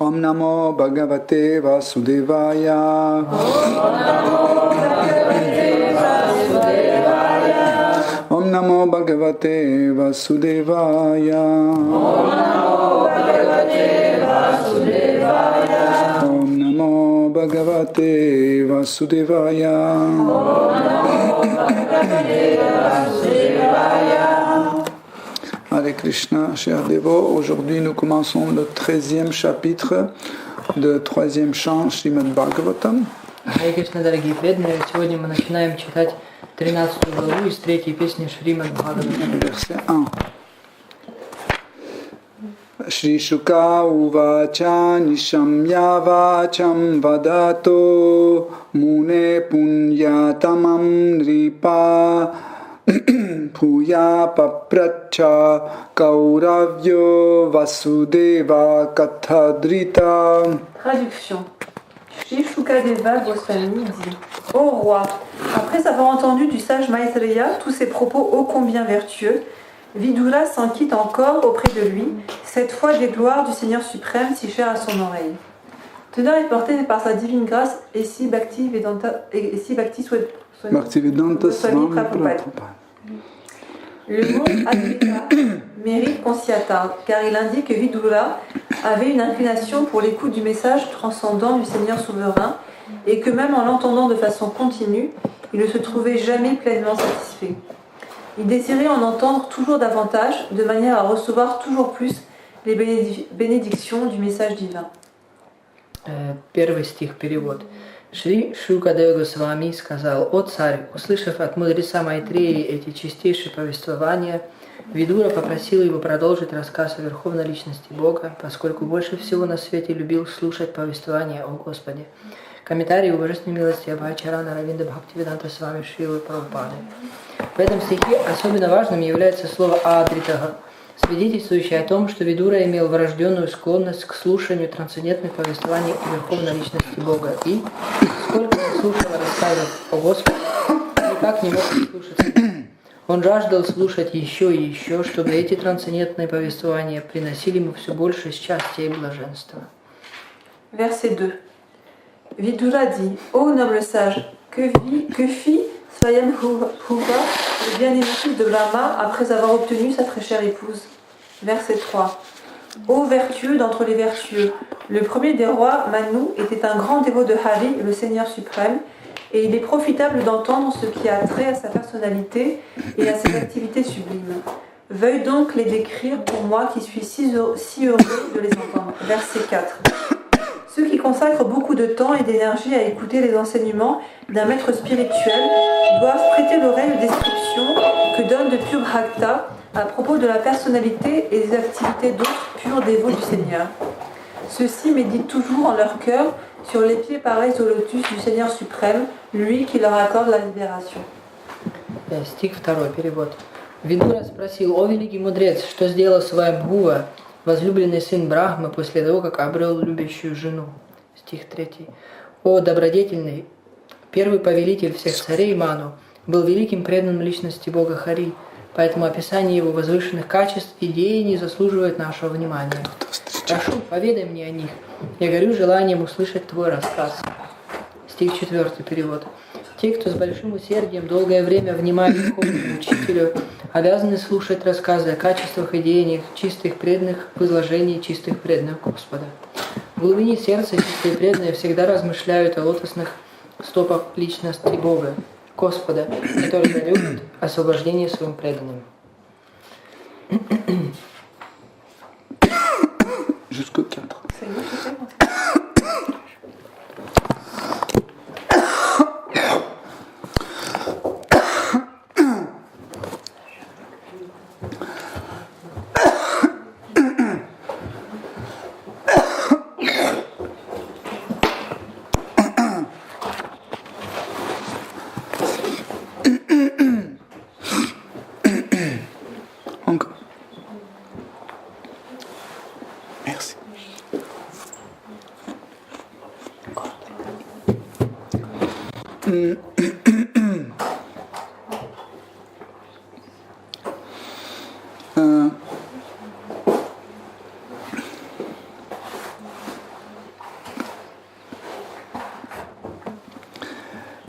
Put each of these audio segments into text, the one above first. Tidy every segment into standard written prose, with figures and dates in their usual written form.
Om Namo Bhagavate Vasudevaya. Om Namo Bhagavate Vasudevaya. Om Namo Bhagavate Vasudevaya. Hare Krishna, chers dévots, aujourd'hui nous commençons le 13e chapitre de 3e chant Srimad Bhagavatam. Hare Krishna, дорогие преданные, сегодня мы начинаем читать 13 главу из 3-й песни Шримад Бхагаватам. Verset 1. Shri Shuka uvacha nishamya vacham vadato mune punyatamam nripa puya papracha kauravyo vasudeva kathadrita. Traduction. Shri Shukadeva Goswami dit: Ô roi, après avoir entendu du sage Maitreya tous ses propos ô combien vertueux, Vidura s'enquit encore auprès de lui, cette fois des gloires du Seigneur suprême si cher à son oreille. Tenant et porté par sa divine grâce, et si Bhakti Bhaktivedanta Swami Swami Prabhupada. Prabhupada. Le mot Advaita mérite qu'on s'y attarde, car il indique que Vidura avait une inclination pour l'écoute du message transcendant du Seigneur souverain, et que même en l'entendant de façon continue, il ne se trouvait jamais pleinement satisfait. Il désirait en entendre toujours davantage, de manière à recevoir toujours plus les bénédictions du message divin. Первый стих, перевод. Шри Шукадева Госвами сказал: «О царь, услышав от мудреца Майтреи эти чистейшие повествования, Видура попросил его продолжить рассказ о Верховной Личности Бога, поскольку больше всего на свете любил слушать повествования о Господе». Комментарий его божественной милости Абхачарана Равинда Бхактивиданта Свами Шрилы Прабхупады. В этом стихе особенно важным является слово «адритага», свидетельствующее о том, что Видура имел врожденную склонность к слушанию трансцендентных повествований о Верховной Личности Бога и, сколько он слушал рассказов о Господе, никак не мог слушаться. Он жаждал слушать еще и еще, чтобы эти трансцендентные повествования приносили ему все больше счастья и блаженства. Verset 2. Vidura dit: Ô noble sage, que fit Swayambhuva, le bien-aimé fils de Brahma, après avoir obtenu sa très chère épouse? Verset 3. Ô vertueux d'entre les vertueux, le premier des rois, Manu, était un grand dévot de Hari, le Seigneur suprême, et il est profitable d'entendre ce qui a trait à sa personnalité et à ses activités sublimes. Veuille donc les décrire pour moi qui suis si heureux de les entendre. Verset 4. Ceux qui consacrent beaucoup de temps et d'énergie à écouter les enseignements d'un maître spirituel doivent prêter l'oreille aux descriptions que donne de pur Bhakta à propos de la personnalité et des activités d'autres purs dévots du Seigneur. Ceux-ci méditent toujours en leur cœur sur les pieds pareils au lotus du Seigneur suprême, lui qui leur accorde la libération. Стих 2, перевод. Видура спросил: «О великий мудрец, что сделал Свайамбхува, возлюбленный сын Брахмы, после того, как обрел любящую жену?» Стих 3. «О добродетельный, первый повелитель всех царей Ману, был великим преданным личности Бога Хари, поэтому описание его возвышенных качеств и деяний заслуживает нашего внимания. Прошу, поведай мне о них. Я горю желанием услышать твой рассказ». Стих 4, перевод. «Те, кто с большим усердием долгое время внимает духовному учителю, обязаны слушать рассказы о качествах и деяниях чистых преданных в изложении чистых преданных Господа. В глубине сердца чистые преданные всегда размышляют о лотосных стопах личности Бога, Господа, который дарует освобождение своим преданным». Jusqu'au 4. Encore. Merci.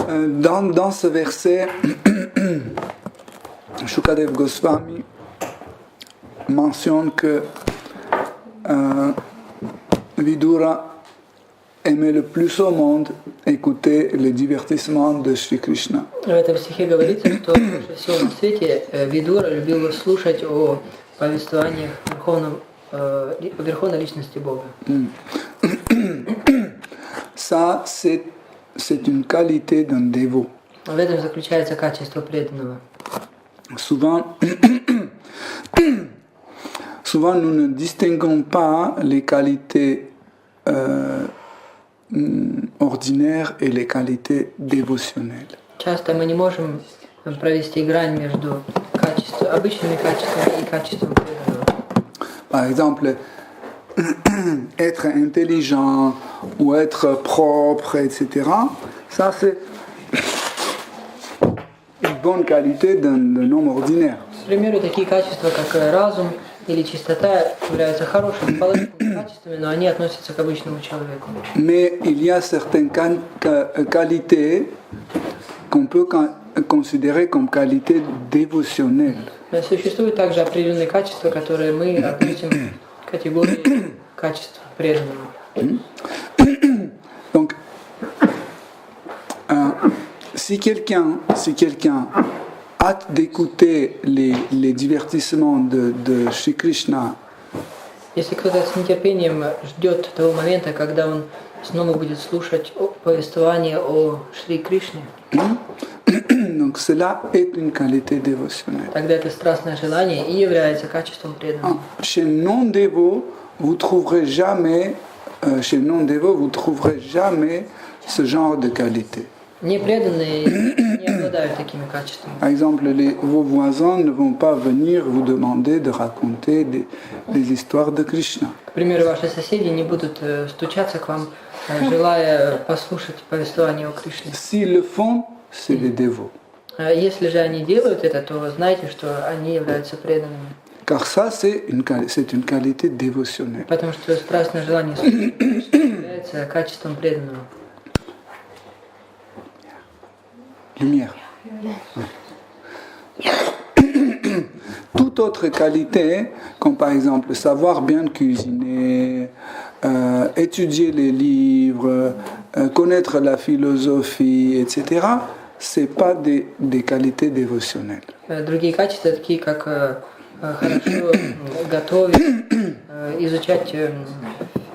Dans ce verset, Shukadev Goswami mentionne que Vidura aimait le plus au monde écouter les divertissements de Shri Krishna. В этом стихе говорится, что больше всего на свете Видура любил слушать о повествованиях верховной личности Бога. Ça, c'est une qualité d'un dévot. В этом заключается качество преданного. Souvent, nous ne distinguons pas les qualités ordinaires et les qualités dévotionnelles. Часто мы не можем провести грань между обычными качествами и качеством преданного. Par exemple, être intelligent ou être propre, etc. Ça, c'est une bonne qualité d'un homme ordinaire. К примеру, такие качества, как разум или чистота, являются хорошими, положительными качествами, но они относятся к обычному человеку. Mais il y a certaines qualités qu'on peut considérer comme qualités dévotionnelles. Но существуют также определенные качества, которые мы относим к категории качеств преданного. Donc, si quelqu'un hâte d'écouter les divertissements de Shri Krishna, Если кто-то с нетерпением ждет того момента, когда он снова будет слушать повествование о Шри Кришне, donc cela est une qualité dévotionnelle. тогда это страстное желание и является качеством преданного. Chez le non-dévot, vous trouverez jamais ce genre de qualité. Непреданные не обладают такими качествами. Par exemple, vos voisins ne vont pas venir vous demander de raconter des histoires de Krishna. К примеру, ваши соседи не будут стучаться к вам, желая послушать повествование о Кришне. S'ils le font, c'est des dévots. Если же они делают это, то знайте, что они являются преданными. Car ça, c'est une qualité dévotionnelle. Потому что страстное желание слушать Кришну является качеством преданного. Lumière. Toute autre qualité, comme par exemple savoir bien cuisiner, étudier les livres, connaître la philosophie, etc., c'est pas des qualités dévotionnelles. Другие качества, такие как хорошо готовить, изучать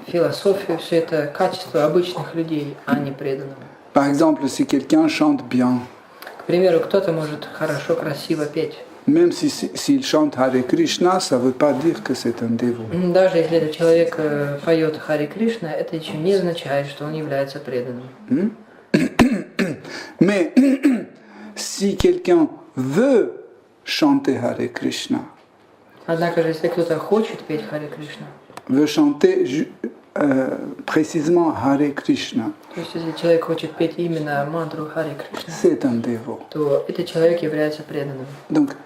философию, все это качества обычных людей, а не преданных. Par exemple, si quelqu'un chante bien, К примеру, кто-то может хорошо, красиво петь. même s'il chante Hare Krishna, ça ne veut pas dire que c'est un dévot. Даже если этот человек поет Хари Кришна, это еще не означает, что он является преданным. Mais si quelqu'un veut chanter Hare Krishna, Однако же, если кто-то хочет петь Хари Кришна, veut chanter précisément Hare Krishna, то есть если человек хочет петь именно мантру Хари Кришна, c'est un dévot. то этот человек является преданным. Donc,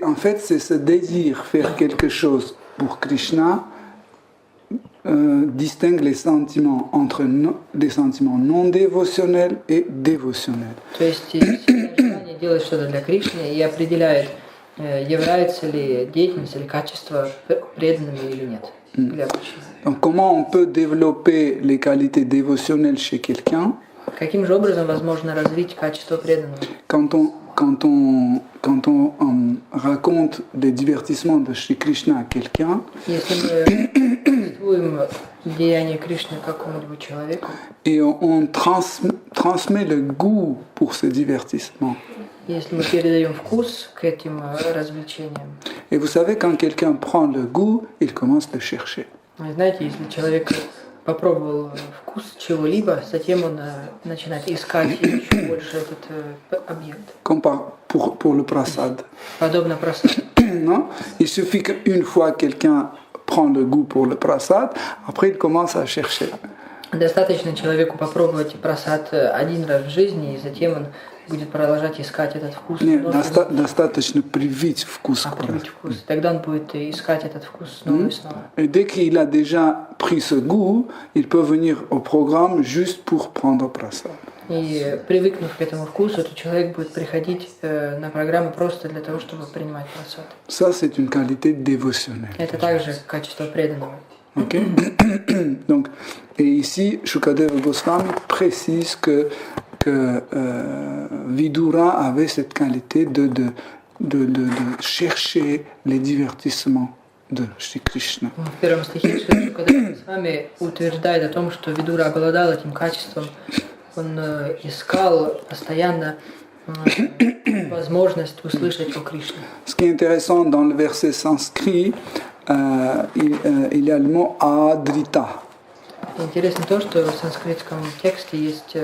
en fait, c'est ce désir faire quelque chose pour Krishna distingue les sentiments entre des sentiments non dévotionnels et dévotionnels. То есть сильное желание делать что-то для Кришны и определяет, является ли деятельность или качество преданными или нет. Для обучения. Donc, comment on peut développer les qualités dévotionnelles chez quelqu'un? Каким же образом возможно развить качество преданного? Quand on raconte des divertissements de Shri Krishna à quelqu'un, Если мы повествуем деяния Кришны какому-нибудь человеку, et on transmet le goût pour ces divertissements. если мы передаем вкус к этим развлечениям, Et vous savez, quand quelqu'un prend le goût, il commence à le chercher. вы знаете, если человек попробовал вкус чего-либо, затем он начинает искать еще больше этот объект. Comme pour le prasad. Подобно просаду. Non? Il suffit qu'une fois quelqu'un prend le goût pour le prasad, après il commence à chercher. Достаточно человеку попробовать просад один раз в жизни, и затем он будет продолжать искать этот вкус. Нет, достаточно привить вкус к привить вкус. Тогда он будет искать этот вкус снова и снова. Et dès qu'il a déjà pris ce goût, il peut venir au programme juste pour prendre prasad. И привыкнув к этому вкусу, то человек будет приходить на программу просто для того, чтобы принимать прасад. Ça, c'est une qualité dévotionnelle. Это также качество преданного. Okay? Donc, et ici, Shukadeva Goswami précise que Vidura avait cette qualité de chercher les divertissements de Shri Krishna. В первом стихе Шукадева Госвами утверждает о том, что Видура обладал этим качеством. Он искал постоянно возможность услышать о Кришне. Ce qui est intéressant dans le verset sanskrit, il y a le mot adrita. Интересно то, что в санскритском тексте есть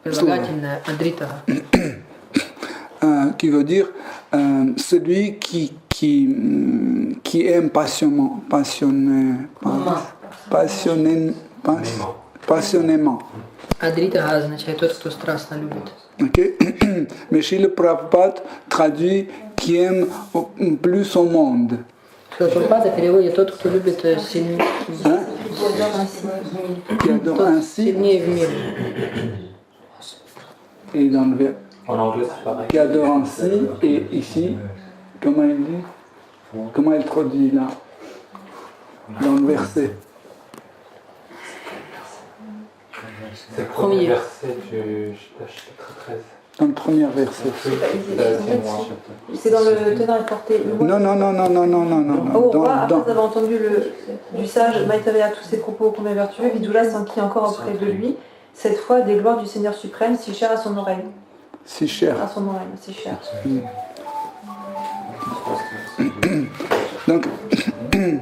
прилагательное адрита, qui veut dire celui qui aime passionnément. Адрита означает тот, кто страстно любит. Okay? Mais Srila Prabhupada traduit qui aime plus au monde. Прабхупада переводит тот, кто любит сильнее в мире. Et dans le vers, En anglais, c'est pareil. qui adore ainsi, et ici, comment il dit? Comment il traduit là? Dans le verset. C'est le premier verset du chapitre 13. Dans le premier verset. C'est dans le tenant et porté. Non. Au roi, après avoir entendu du sage Maitreya tous ses propos combien vertueux, Vidura s'enquit encore auprès de lui, cette fois des gloires du Seigneur suprême, si chères à son oreille. Si cher. À son oreille, si chères. Donc une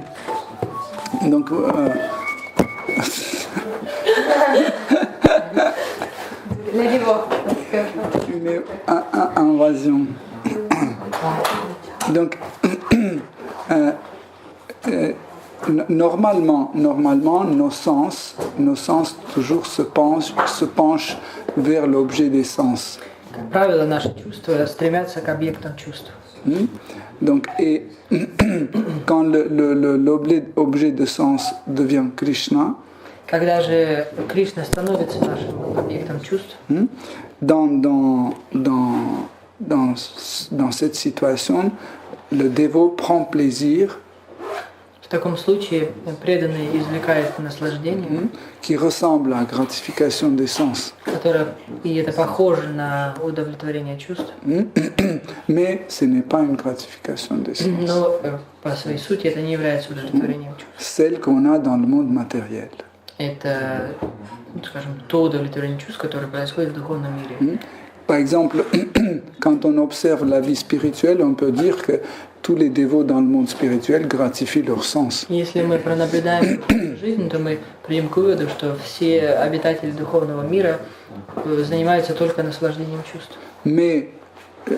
invasion. Donc, normalement, nos sens toujours se penchent vers l'objet des sens. Как правило, наши чувства стремятся к объектам чувств. Donc, et quand l'objet de sens devient Krishna, когда же Кришна становится нашим объектом чувств, dans cette situation, le dévot prend plaisir, в таком случае преданный извлекает наслаждение, qui ressemble à la gratification des sens. которое и это похоже на удовлетворение чувств, Mais ce n'est pas une gratification des sens. но по своей сути это не является удовлетворением чувств. Celle qu'on a dans le monde matériel. Это, скажем, то удовлетворение чувств, которое происходит в духовном мире. Par exemple, quand on observe la vie spirituelle, on peut dire que tous les dévots dans le monde spirituel gratifient leur sens. Если мы пронаблюдаем жизнь, то мы придем к выводу, что все обитатели духовного мира занимаются только наслаждением чувств. Mais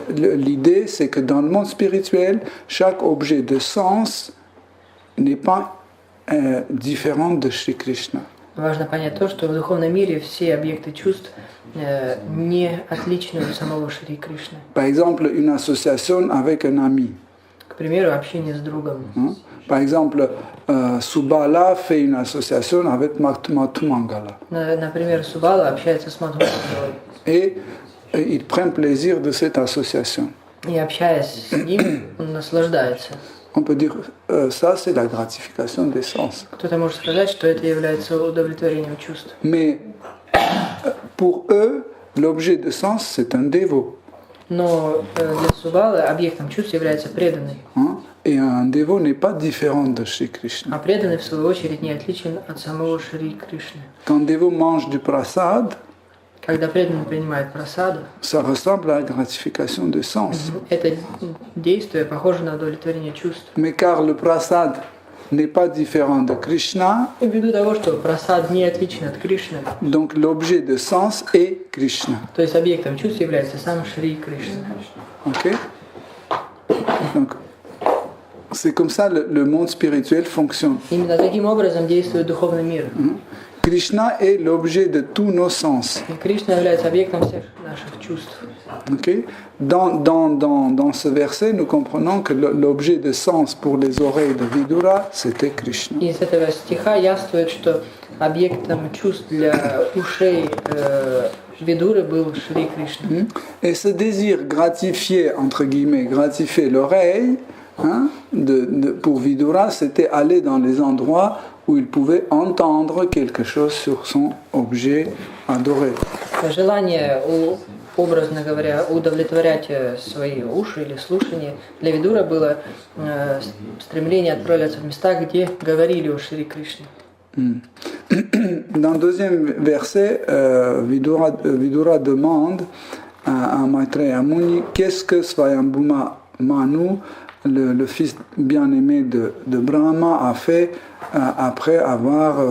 l'idée, c'est que dans le monde spirituel, chaque objet de sens n'est pas différent de Shri Krishna. Важно понять то, что в духовном мире все объекты чувств не отличны от самого Шри Кришны. Par exemple, une association avec un ami. К примеру, общение с другом. Par exemple, Subala fait une association avec Matumangala. Например, Субала общается с Мадхумангалой. Et il prend plaisir de cette association. И общаясь с ним, он наслаждается. On peut dire ça, c'est la gratification des sens. Кто-то может сказать, что это является удовлетворением чувств. Mais pour eux, l'objet de sens, c'est un dévot. Но для Субалы объектом чувств является преданный. Et un dévot n'est pas différent de Shri Krishna. А преданный, в свою очередь, не отличен от самого Шри Кришны. Quand un dévot mange du prasad, Когда преданный принимает прасаду, ça ressemble à la gratification des sens. это действие похоже на удовлетворение чувств. Mais car le prasad n'est pas différent de Krishna, И ввиду того, что прасад не отличен от Кришны, donc l'objet de sens est Krishna. то есть объектом чувств является сам Шри Кришна. Ok? Donc, C'est comme ça le monde spirituel fonctionne. Именно таким образом действует духовный мир. Krishna est l'objet de tous nos sens. И Кришна является объектом всех наших чувств. Okay? Dans ce verset, nous comprenons que l'objet de sens pour les oreilles de Vidura, c'était Krishna. И из этого стиха яствует, что объектом чувств для ушей Видуры был Шри Кришна. Et ce désir gratifier, entre guillemets, gratifier l'oreille, pour Vidura, c'était aller dans les endroits où il pouvait entendre quelque chose sur son objet adoré. Желание, образно говоря, удовлетворять свои уши или слушание для Видура было стремление отправляться в места, где говорили о Шри Кришне. Dans le deuxième verset, Vidura demande à Maitreya Muni qu'est-ce que Swayambhuma Manu, le fils bien-aimé de Brahma, a fait après avoir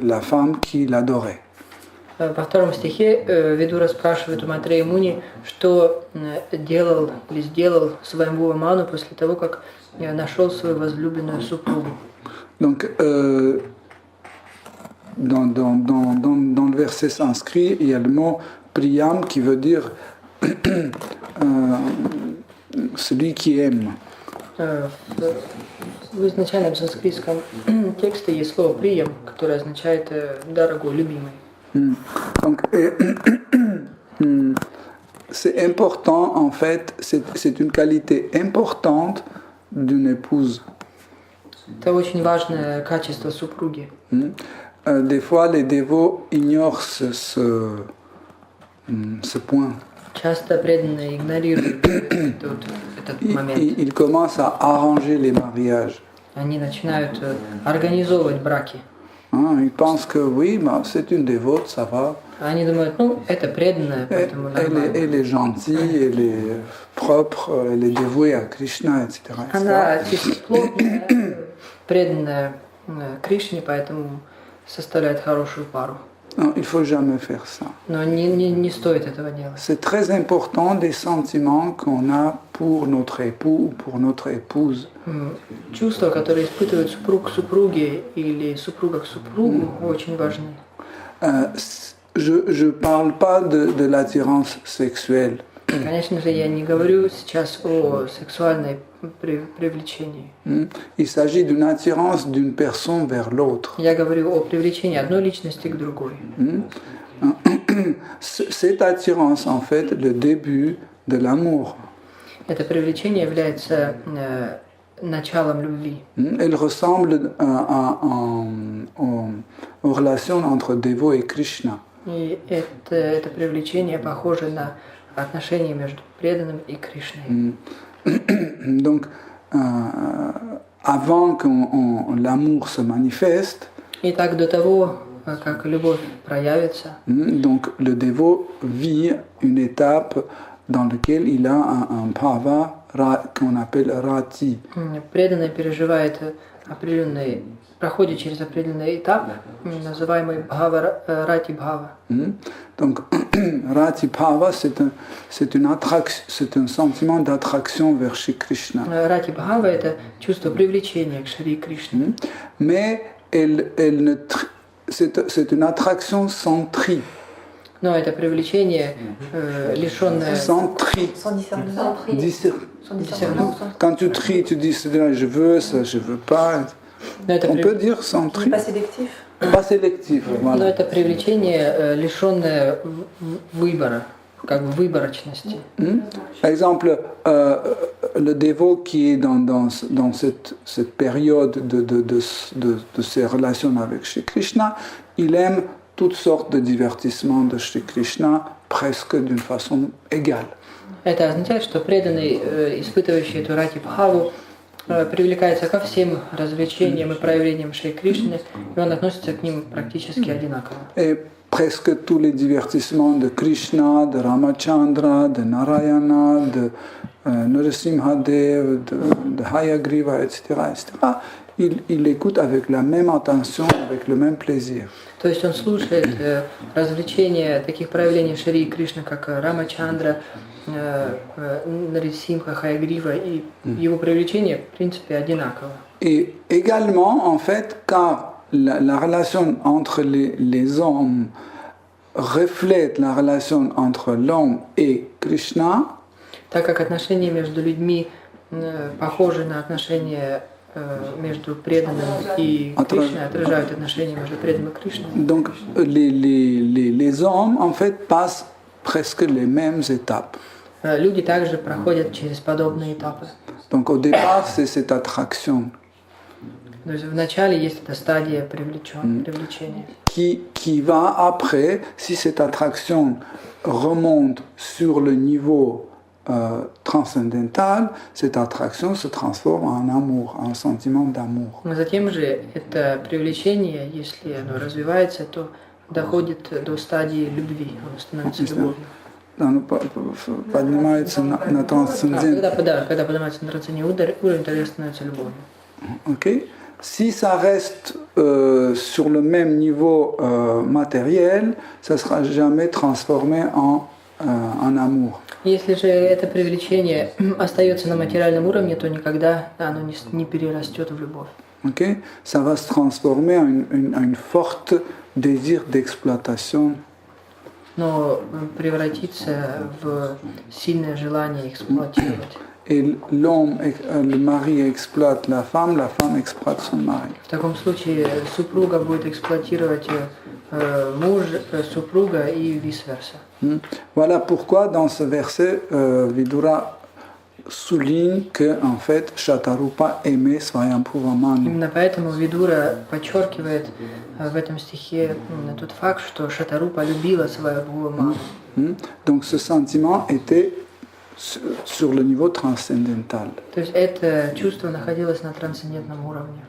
la femme qui l'adorait. Во втором стихе Видура спрашивает у Майтреи Муни, что делал или сделал Сваямбхува Ману после того, как нашел свою возлюбленную супругу. Donc, dans le verset sanskrit, il y a le mot priyam qui veut dire celui qui aime. В изначальном санскритском тексте есть слово приям, которое означает дорогой, любимый. Donc, c'est important, en fait, c'est une qualité importante d'une épouse. Это очень важное качество супруги. Des fois, les dévots ignorent ce point. Часто преданные игнорируют этот момент. Ils commencent à arranger les mariages. Они начинают организовывать браки. Ils pensent que oui, c'est une dévote, ça va. Они думают, это преданная, поэтому нормально. Elle est gentille, elle est propre, elle est dévouée à Krishna, etc. Она чистоплотная, преданная Кришне, поэтому составляет хорошую пару. Non, il ne faut jamais faire ça. Но не стоит этого делать. C'est très important des sentiments qu'on a pour notre époux ou pour notre épouse. Чувства, которые испытывают супруг к супруге или супруга к супругу, очень важны. Je ne parle pas de l'attirance sexuelle. Конечно же, я не говорю сейчас о сексуальной привлечении. Il s'agit d'une attirance d'une personne vers l'autre. Я говорю о привлечении одной личности к другой. Cette attirance, en fait, le début de l'amour. Это привлечение является началом любви. Elle ressemble aux relations entre dévots et Krishna. И это привлечение похоже на отношения между преданным и Кришной. Donc, avant que l'amour se manifeste, Итак, до того, как любовь проявится, donc le dévot vit une étape dans laquelle il a un bhava qu'on appelle rati. преданный переживает проходит через определенный этап, называемый бхава, рати бхава. Donc, rati bhava, c'est un sentiment d'attraction vers Shri Krishna. Рати бхава – это чувство привлечения к Шри Кришне. Mais c'est une attraction sans tri. Но это привлечение лишенное... Sans tri. Sans discernement. Quand tu tries, tu dis je veux ça, je veux pas. On peut dire sans tri. Pas sélectif. Pas sélectif, voilà. Но это привлечение лишенное выбора, как бы выборочности. Par exemple, le dévot qui est dans cette période de ses relations avec Shri Krishna, il aime toutes sortes de divertissements de Shri Krishna presque d'une façon égale. Это означает, что преданный, испытывающий эту рати бхаву, привлекается ко всем развлечениям и проявлениям Шри Кришны, и он относится к ним практически одинаково. Et presque tous les divertissements de Krishna, de Ramachandra, de Narayana, de Narasimhadev, de Hayagriva, etc., il écoute avec la même attention, avec le même plaisir. То есть он слушает развлечения таких проявлений Шри Кришны, как Рамачандра, Нарисимха, Хаягрива, и его привлечение, в принципе, одинаково. Et également, en fait, car la relation entre les hommes reflète la relation entre l'homme et Krishna, Так как отношения между людьми похожи на отношения между преданным и Кришной, отражают отношения между преданным и Кришной. donc les hommes, en fait, passent presque les mêmes étapes. Люди также проходят через подобные этапы. Donc au départ, c'est cette attraction То есть вначале есть эта стадия привлечения. qui va après, si cette attraction remonte sur le niveau transcendantal, cette attraction se transforme en amour, en sentiment d'amour. Но затем же это привлечение, если оно развивается, то доходит до стадии любви, оно становится любовью. Поднимается на трансцендент. Когда поднимается на трансцендентный уровень, тогда становится любовью. Okay. Si ça reste sur le même niveau matériel, ça ne sera jamais transformé en amour. Если же это привлечение остается на материальном уровне, то никогда оно не перерастет в любовь. Okay. Ça va se transformer en une forte désir d'exploitation. Но превратится в сильное желание эксплуатировать. Et l'homme, le mari exploite la femme exploite son mari. В таком случае супруга будет эксплуатировать муж супруга и vice-versa. Voilà pourquoi dans ce verset, Vidura souligne que en fait Shatarupa aimait Swayambhuva Manu. Именно поэтому Видура подчеркивает в этом стихе тот факт, что Шатарупа любила Свayambhuva Manu. Donc ce sentiment était sur le niveau transcendantal. То есть это чувство находилось на трансцендентном уровне.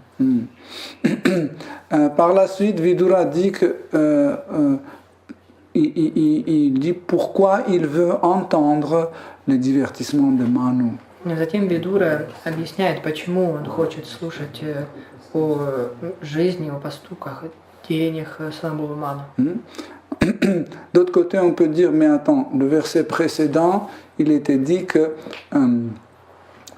Par la suite, Vidura dit que il dit pourquoi il veut entendre le divertissement de Manu. Затем Видура объясняет, почему он хочет слушать о жизни, о поступках, деяниях Свayambhuva Manu. D'autre côté, on peut dire, mais attends, le verset précédent, il était dit que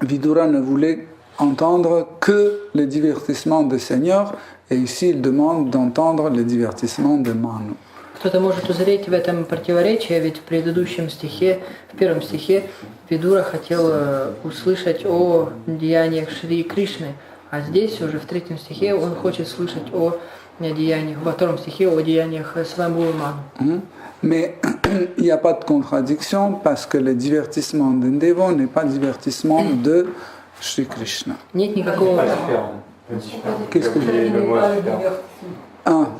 Vidura ne voulait entendre que le divertissement du Seigneur, et ici il demande d'entendre le divertissement de Manu. Кто-то может узреть в этом противоречие, ведь в предыдущем стихе, в первом стихе, Видура хотел услышать о деяниях Шри Кришны, а здесь уже в третьем стихе он хочет слышать о деяниях, во втором стихе о деяниях Свayambhuva Manu. Mais il n'y a pas de contradiction parce que le divertissement d'un dévot n'est pas le divertissement de Shri Krishna. Нет никакого... Qu'est-ce que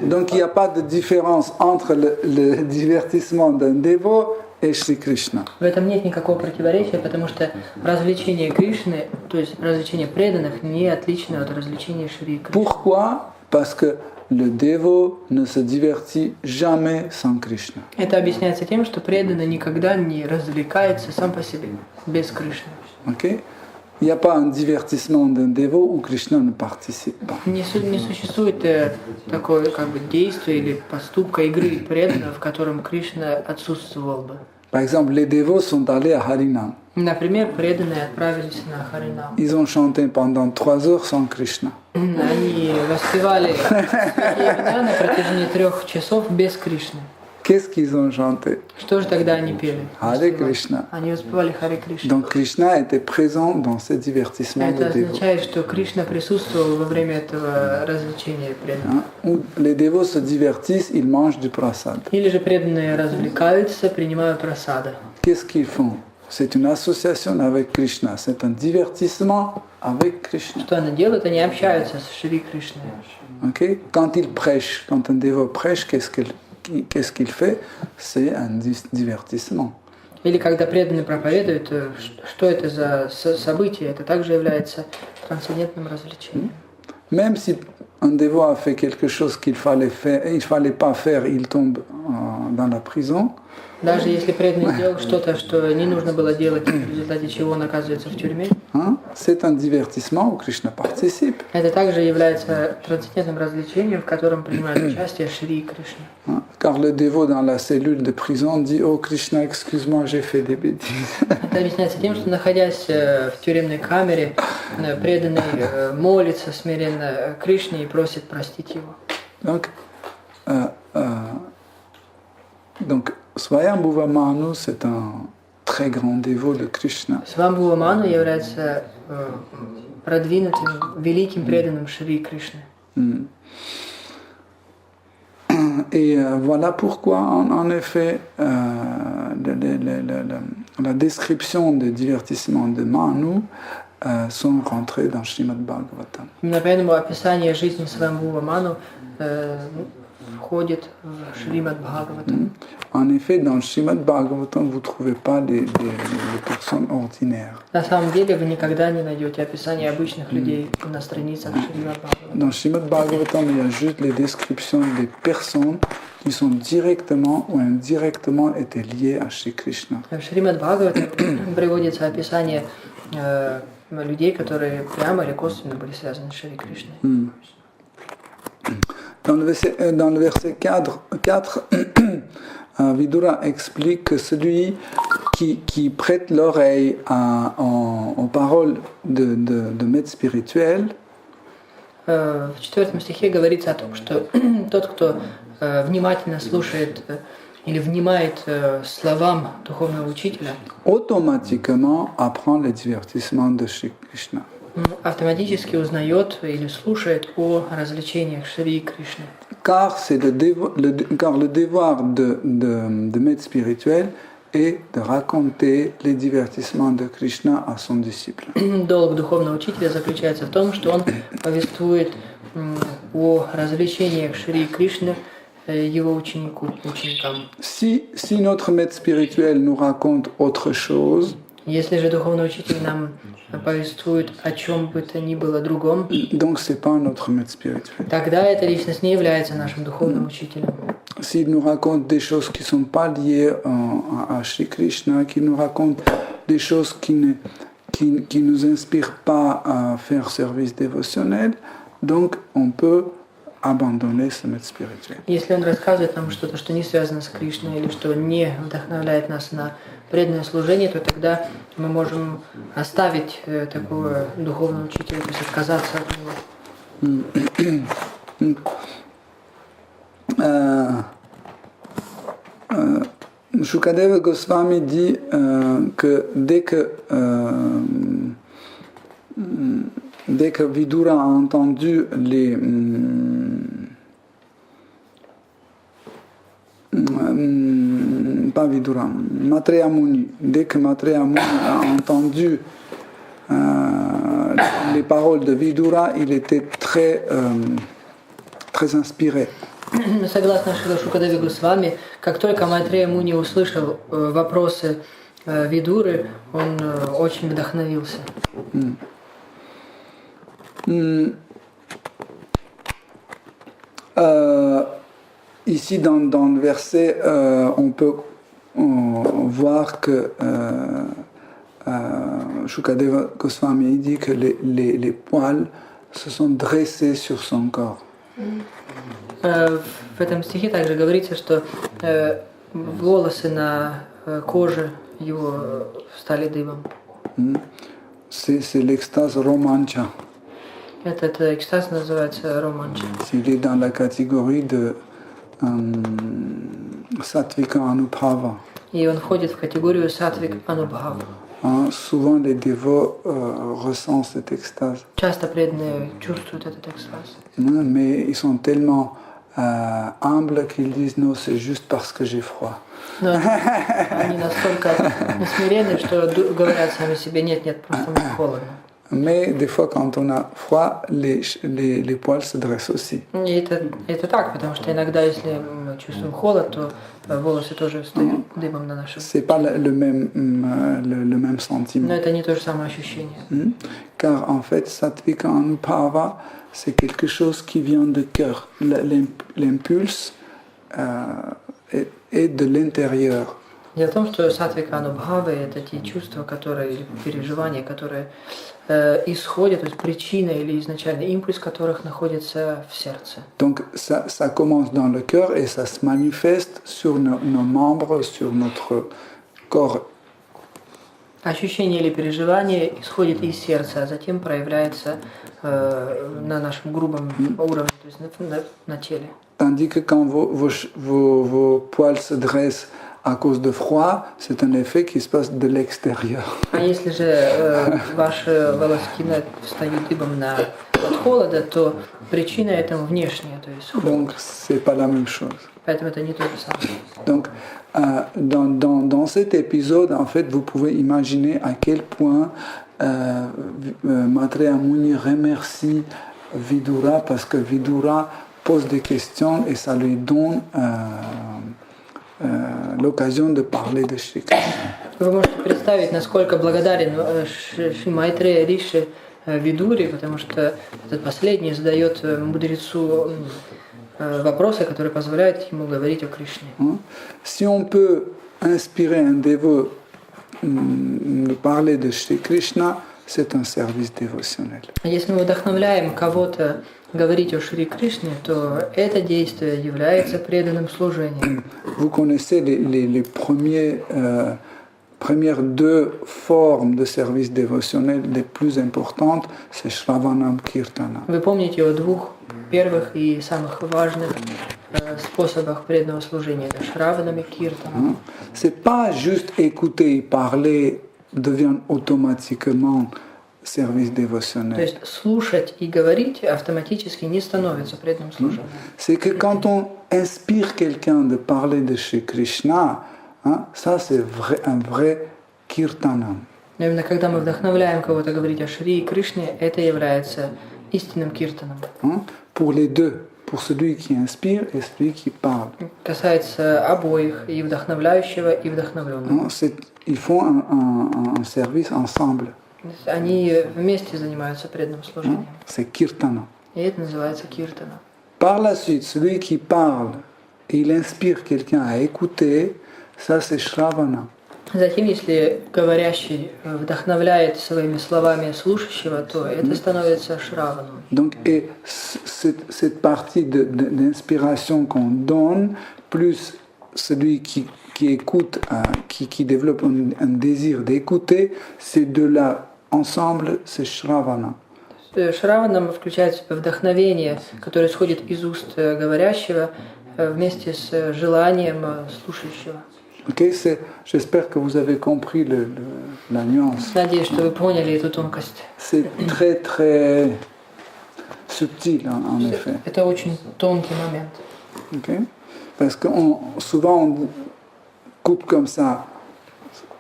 donc il n'y a pas de différence entre le divertissement d'un dévot et Shri Krishna. В этом нет никакого противоречия, потому что развлечение Кришны, то есть развлечение преданных, не отлично от развлечения Шри Кришны. Pourquoi? Parce que le dévot ne se divertit jamais sans Krishna. Это объясняется тем, что преданный никогда не развлекается сам по себе, без Кришны. Okay? Il n'y a pas un divertissement d'un dévot où Krishna ne participe pas. Не существует такое как бы действие или поступка игры преданного, в котором Кришна отсутствовал бы. Par exemple, les dévots sont allés à Harinam. Например, преданные отправились на Харинам. Ils ont chanté pendant 3 heures sans Krishna. Они воспевали имена на протяжении 3 часов без Кришны. Qu'est-ce qu'ils ont chanté? Что же тогда они пели? Hare Krishna. Они воспевали Харе Кришна. Donc Krishna était présent dans ce divertissement Это de dévots. означает, что Кришна присутствовал во время этого развлечения преданных. Où les dévots se divertissent, ils mangent du prasad. Или же преданные развлекаются, принимая прасада. Qu'est-ce qu'ils font? C'est une association avec Krishna, c'est un divertissement avec Krishna. Что они делают? Они общаются с Шри Кришной. Okay? Quand il prêche, quand un dévot prêche, qu'est-ce qu'il fait? C'est un divertissement. Или когда преданные проповедуют, что это за событие? Это также является трансцендентным развлечением. Même si un dévot a fait quelque chose qu'il fallait pas faire, il tombe dans la prison. Даже если преданный сделал что-то, что не нужно было делать, в результате чего он оказывается в тюрьме, Hein? C'est un divertissement où Krishna participe. это также является трансцендентным развлечением, в котором принимает участие Шри Кришна. Hein? Car le dévot dans la cellule de prison dit Oh Krishna, excuse-moi, j'ai fait des bêtises. Это объясняется тем, что, находясь в тюремной камере, преданный молится смиренно Кришне и просит простить его. Donc Swayambhuva Manu, c'est un très grand dévot de Krishna. Свамбхува Ману является продвинутым, великим преданным Шри Кришны. Et voilà pourquoi, en effet, la description des divertissements de Manu sont rentrés dans Srimad Bhagavatam. Именно поэтому описание жизни Свамбхува Ману входит в Шримад Бхагаватам. En effet, dans le Srimad Bhagavatam, vous ne trouvez pas les personnes ordinaires. На самом деле вы никогда не найдете описание обычных людей на страницах Шримад Бхагаватам. Dans le Srimad Bhagavatam, il y a juste les descriptions des personnes qui sont directement ou indirectement été liées à Shri Krishna. В Шримад Бхагаватам приводится описание людей, которые прямо или косвенно были связаны с Шри Кришной. Dans le verset 4 Vidura explique que celui qui prête l'oreille aux paroles de maître spirituel, В 4 стихе говорится о том, что тот, кто внимательно слушает или внимает словам духовного учителя, automatiquement apprend les divertissements de Shri Krishna. Автоматически узнает или слушает о развлечениях Шри Кришны. Car le devoir de maître spirituel est de raconter les divertissements de Krishna à son disciple. Долг духовного учителя заключается в том, что он повествует о развлечениях Шри Кришны его ученикам. Si notre maître spirituel nous raconte autre chose, если же духовный учитель нам повествует о чем бы то ни было другом, donc c'est pas notre maître spirituel. Тогда эта личность не является нашим духовным учителем. S'il nous raconte des choses qui ne sont pas liées à Shri Krishna, qu'il nous raconte des choses qui ne nous inspirent pas à faire service dévotionnel, donc on peut abandonner ce maître spirituel. Если он рассказывает нам что-то, что не связано с Кришной или что не вдохновляет нас на преданное служение, то тогда мы можем оставить такого духовного учителя, то есть отказаться от него. Shukadeva Goswami dit que dès que Vidura a entendu pas Vidura, Maitreya Muni, dès que Maitreya Muni a entendu les paroles de Vidura, il était très inspiré. Согласно Шукадеве Госвами, как только Майтрея Муни услышал вопросы Видуры, он очень вдохновился. Ici, dans le verset, on peut voir que Shukadeva Goswami dit que les poils se sont dressés sur son corps. В этом стихе также говорится, что волосы на коже его стали дыбом. C'est l'extase romancha. Этот экстаз называется романча. Il est dans la catégorie de Sattvika Anubhava. И он входит в категорию Сатвик Анубхав. Souvent les dévots ressentent cette extase. Часто преданные чувствуют этот экстаз. Mais ils sont tellement humbles qu'ils disent non, c'est juste parce que j'ai froid. Но они настолько смиренны, что говорят сами себе, нет, просто мне холодно. Mais des fois, quand on a froid, les poils se dressent aussi. И это так, потому что иногда, если мы чувствуем холод, то волосы тоже встают дыбом на нашем. C'est pas le même sentiment. Но это не то же самое ощущение. Car en fait, Sattvika Anubhava, c'est quelque chose qui vient du cœur. L'impulse est de l'intérieur. Дело в том, что сатвика анубхавы — это те чувства, которые, переживания, которые исходят, то есть причина или изначальный импульс которых находится в сердце. Donc ça commence dans le cœur et ça se manifeste sur nos membres, sur notre corps. Ощущение или переживание исходит из сердца, а затем проявляется на нашем грубом уровне, то есть на теле. Tandis que quand vos poils se dressent à cause de froid, c'est un effet qui se passe de l'extérieur. А если же ваши волоски встают дыбом от холода, то причина этому внешняя, то есть холод. Donc c'est pas la même chose. Поэтому это не то же самое. Donc dans cet épisode, en fait, vous pouvez imaginer à quel point Maitreya Muni remercie Vidura parce que Vidura pose des questions et ça lui donne l'occasion de parler de Shri Krishna. Вы можете представить, насколько благодарен Шри Майтрея Риши Видуре, потому что этот последний задает мудрецу вопросы, которые позволяют ему говорить о Кришне. Si on peut inspirer un dévot de parler de Shri Krishna, c'est un service dévotionnel. Если мы вдохновляем кого-то говорить о Шри Кришне, то это действие является преданным служением. Vous connaissez les premières deux formes de service dévotionnel les plus importantes, c'est Shravanam Kirtanam. Вы помните о двух первых и самых важных способах преданного служения, это Шраванам и Киртанам. C'est pas juste écouter et parler devient automatiquement service То dévotionnel. есть слушать и говорить автоматически не становится преданным служением. C'est que quand on inspire quelqu'un de parler de Shri Krishna, ça c'est un vrai kirtanam. Но именно когда мы вдохновляем кого-то говорить о Шри и Кришне, это является истинным киртаном. Pour les deux, pour celui qui inspire et celui qui parle. Касается обоих, и вдохновляющего, и вдохновленного. Ils font un service ensemble. Они вместе занимаются преданным служением. C'est kirtana. И это называется киртана. Par la suite, celui qui parle et il inspire quelqu'un à écouter, ça c'est Shravana. Затем, если говорящий вдохновляет своими словами слушающего, то это становится шраваном. Donc, et cette partie d'inspiration qu'on donne, plus celui qui écoute, qui développe un désir d'écouter, ces deux-là ensemble, c'est Shravana. Шраваном включает в себя вдохновение, которое исходит из уст говорящего вместе с желанием слушающего. Okay, j'espère que vous avez compris la nuance. Надеюсь, что вы поняли эту тонкость. C'est très très subtil en effet. Это очень тонкий момент. Okay? Parce que souvent on coupe comme ça.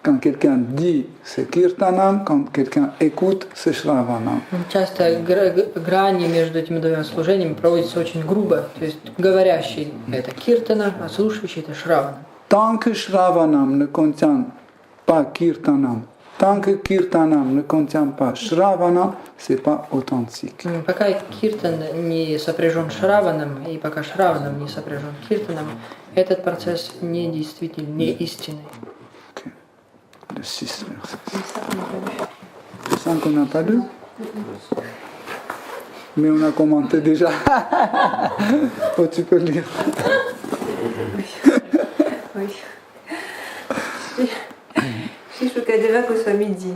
Quand quelqu'un dit, c'est kirtanam, quand quelqu'un écoute, c'est shravanam. Часто грани между этими двумя служениями проводятся очень грубо. То есть говорящий – это киртана, а слушающий – это шравана. Tant que shravanam ne contient pas kirtanam, tant que kirtanam ne contient pas shravanam, c'est pas authentique. Пока киртан не сопряжен шраваном, и пока шраваном не сопряжен киртаном, этот процесс не действительный, не истинный. Le 6, merci. Le 5 qu'on n'a pas lu. Mais on a commenté déjà. Oh, tu peux le lire. Oui. Shri Shukadeva Goswami dit: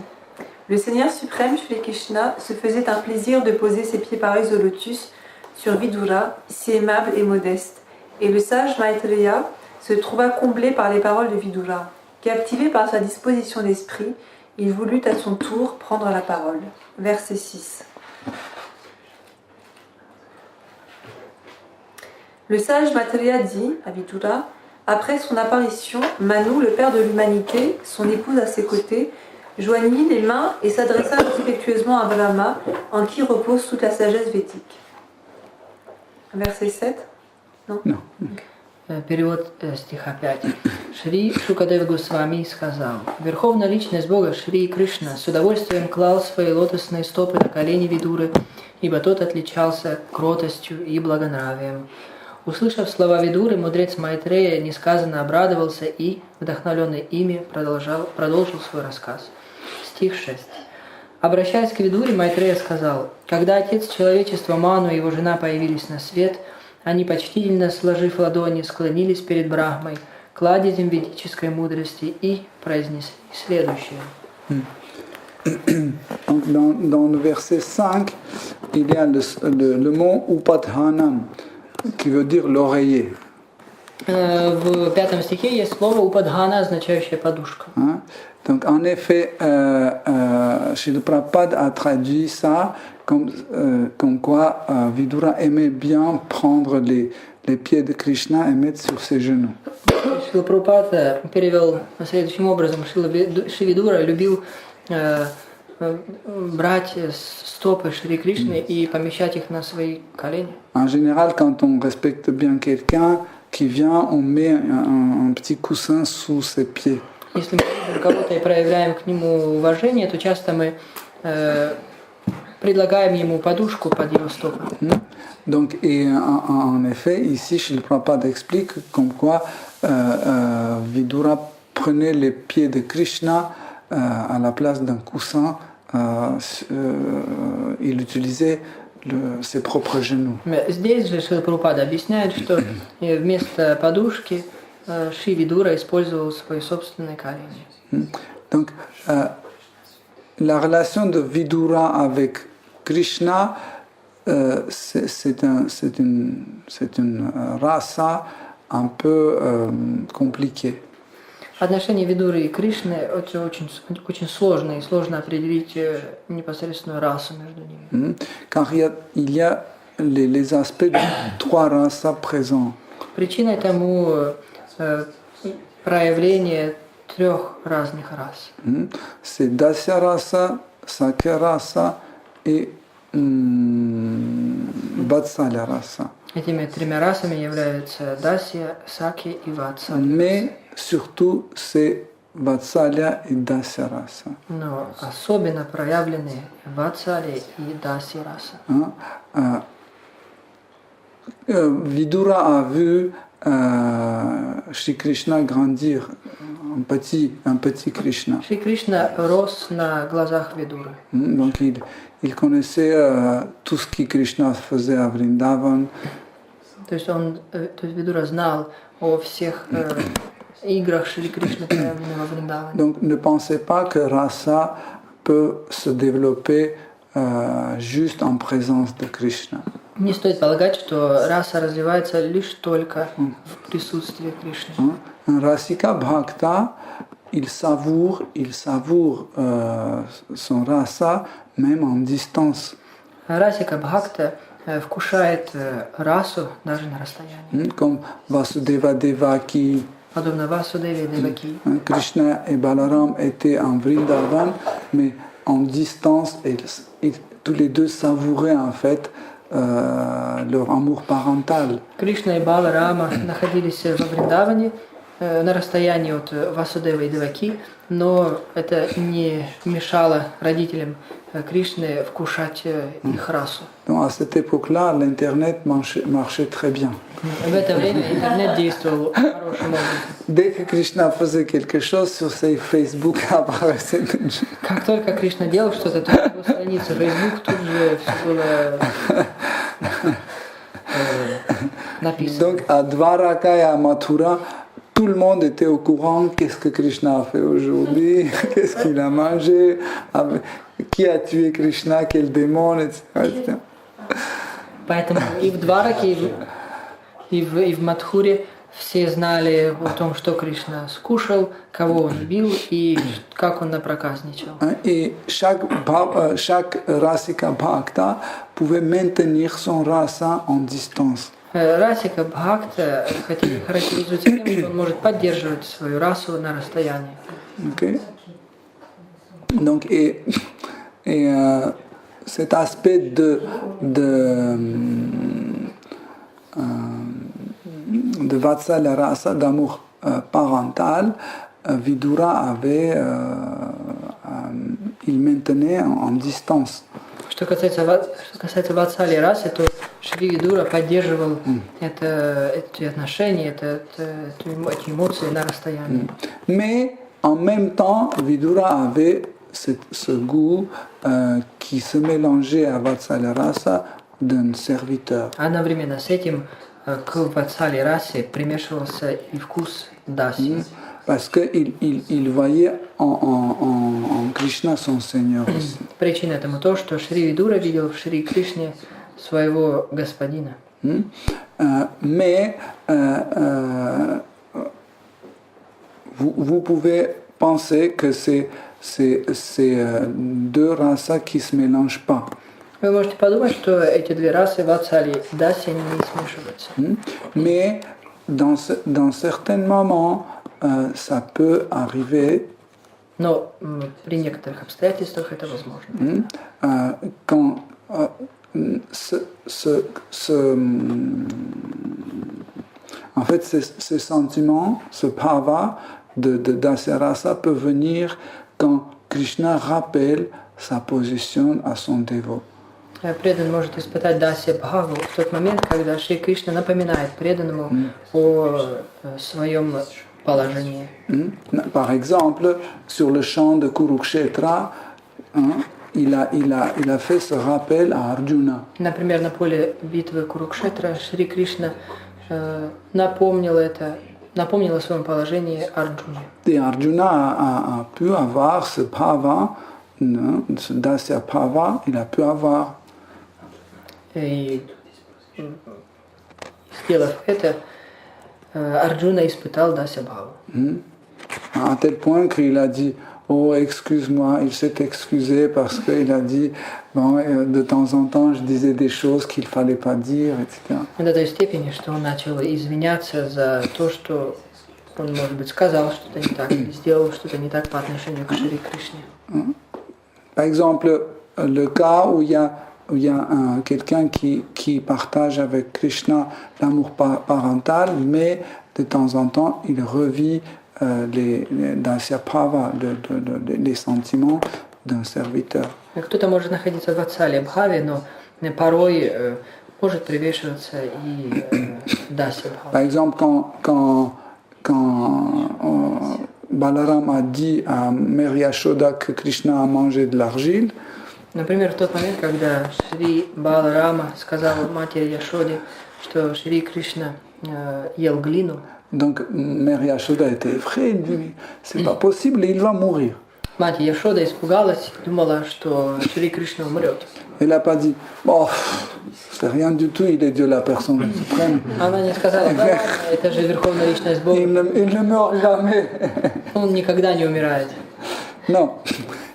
Le Seigneur suprême Shri Krishna se faisait un plaisir de poser ses pieds pareils au lotus sur Vidura, si aimable et modeste, et le sage Maitreya se trouva comblé par les paroles de Vidura. Captivé par sa disposition d'esprit, il voulut à son tour prendre la parole. Verset 6. Le sage Maitreya dit à Vidura: Après son apparition, Manu, le père de l'humanité, son épouse à ses côtés, joignit les mains et s'adressa respectueusement à Brahma, en qui repose toute la sagesse védique. Verset 7. Non. Перевод стиха 5. Шри Шукадев Госвами сказал: Верховная личность Бога Шри Кришна с удовольствием клал свои лотосные стопы на колени Видуры, ибо тот отличался кротостью и благонравием. Услышав слова Видуры, мудрец Майтрея несказанно обрадовался и, вдохновленный ими, продолжил свой рассказ. Стих 6. Обращаясь к Видуре, Майтрея сказал: «Когда отец человечества Ману и его жена появились на свет, они, почтительно сложив ладони, склонились перед Брахмой, кладезем ведической мудрости, и произнесли следующее». Donc dans le verset 5, il y a le mot Upadhanam, qui veut dire l'oreiller. В 5 стихе есть слово «упадхана», означающее «подушка». Donc en effet, Srila Prabhupada a traduit ça comme quoi Vidura aimait bien prendre les pieds de Krishna et mettre sur ses genoux. Шрила Прабхупада перевел следующим образом. Шри Видура любил брать стопы Шри Кришны и помещать их на свои колени. En général, quand on respecte bien quelqu'un qui vient, on met un petit coussin sous ses pieds. Если мы любим кого-то и проявляем к нему уважение, то часто мы предлагаем ему подушку под его стопы. Donc, et en effet, ici, Srila Prabhupada explique comme quoi Vidura prenait les pieds de Krishna à la place d'un coussin, il utilisait ses propres genoux. Здесь же Шрила Прабхупада объясняет, что вместо подушки Шри Видура использовал свои собственные колени. Donc, la relation de Vidura avec Krishna, c'est une rasa un peu compliquée. Отношения Видуры и Кришны очень сложные, и сложно определить непосредственную расу между ними. Car il y a les aspects de trois rasas présents. Причиной тому проявление трех разных рас. C'est Dasya rasa, Sakya rasa et Vatsalya rasa. Этими тремя расами являются Дасья, Саки и Ватсалия. Mais surtout, c'est Vatsalya et Dasya rasa. Но особенно проявлены Ватсалия и Дасья раса. Vidura a vu Shri Krishna grandir, un petit Krishna. Шри Кришна рос на глазах Видуры. Donc il connaissait tout ce que Krishna faisait à Vrindavan. То есть Видура знал о всех играх Шри Кришны, проявленных во Вриндаване. Donc ne pensez pas que rasa peut se développer juste en présence de Krishna. Не стоит полагать, что раса развивается лишь только в присутствии Кришны. Un rasika bhakta, il savoure son rasa même en distance. Расика Бхакта вкушает расу даже на расстоянии. Comme Vasudeva Devaki. Подобно Васудеве и Деваки. Krishna et Balaram étaient en Vrindavan, mais en distance, et tous les deux savouraient en fait leur amour parental. Кришна и Баларама находились во Вриндаване на расстоянии от Васудевы и Деваки, но это не мешало родителям Кришны вкушать их расу. Donc à cette époque-là, l'internet marchait très bien. В это время интернет действовал хорошим образом. Dès que Krishna faisait quelque chose sur ses Facebook, apparaissait. Как только Кришна делал что-то, то на его странице Facebook тут же все было написано. Donc à Dvaraka et à Mathura, tout le monde était au courant. Qu'est-ce que Krishna a fait aujourd'hui? Qu'est-ce qu'il a mangé? Qui a tué Krishna? Quel démon? Etc. Поэтому и в Двараке, и в Мадхуре все знали о том, что Кришна скушал, кого он убил и как он напроказничал. Et chaque rasika bhakta pouvait maintenir son rasa en distance. Расика Бхакта характеризуется тем, что он может поддерживать свою расу на расстоянии. Okay. Donc, et cet aspect de Vatsalya rasa, d'amour parental, Vidura avait, il maintenait en distance. Что Что касается Ватсали расы, то Шри Видура поддерживал эти отношения, эти эмоции на расстоянии. Mais en même temps, Vidura avait ce goût qui se mélangeait à Vatsala Rasa d'un serviteur. Одновременно с этим к Ватсали расе примешивался и вкус даси. Parce qu'il voyait en Krishna son Seigneur aussi. Причина этому то, что Шри Видура видел в Шри Кришне своего господина. Mais vous pouvez penser que c'est deux rasas qui ne se mélangent pas. Вы можете подумать, что эти две расы Ватсали и даси они не смешиваются. Mais dans certains moments, ça peut arriver. Но при некоторых обстоятельствах это возможно. Quand en fait, ce sentiment, ce bhava de Dasya Rasa peut venir quand Krishna rappelle sa position à son dévot. Преданный может испытать Дасья Бхаву в тот момент, когда Шри Кришна напоминает преданному о своем положении. Par exemple, sur le champ de Kurukshetra, il a fait ce rappel à Arjuna. Например, на поле битвы Курукшетра Шри Кришна напомнил о своем положении Арджуне. Et Arjuna a pu avoir ce bhava, ce Dasya bhava, il a pu avoir. И сделав это, Арджуна испытал Дасья Бхаву. À tel point qu'il a dit, oh excuse-moi, il s'est excusé parce qu'il a dit, bon, de temps en temps je disais des choses qu'il ne fallait pas dire, etc. До той степени, что он начал извиняться за то, что он, может быть, сказал что-то не так, или сделал что-то не так по отношению к Шри Кришне. Par exemple, le cas où il y a quelqu'un qui partage avec Krishna l'amour parental, mais de temps en temps il revit les Dasya Bhava, les sentiments d'un serviteur. Кто-то может находиться в Ватсале Бхаве, но порой может привешиваться и Дасья Бхава. Par exemple, quand Balaram a dit à Mère Yashoda que Krishna a mangé de l'argile, например, в тот момент, когда Шри Баларама сказал матери Яшоде, что Шри Кришна ел глину. Donc Mère Yashoda était effrayée, elle dit c'est pas possible, il va mourir. Мать Яшода испугалась, думала, что Шри Кришна умрет. Elle n'a pas dit oh, c'est rien du tout, il est Dieu la personne suprême. Она не сказала, да, это же верховная личность Бога. Il ne meurt jamais. Он никогда не умирает. Non.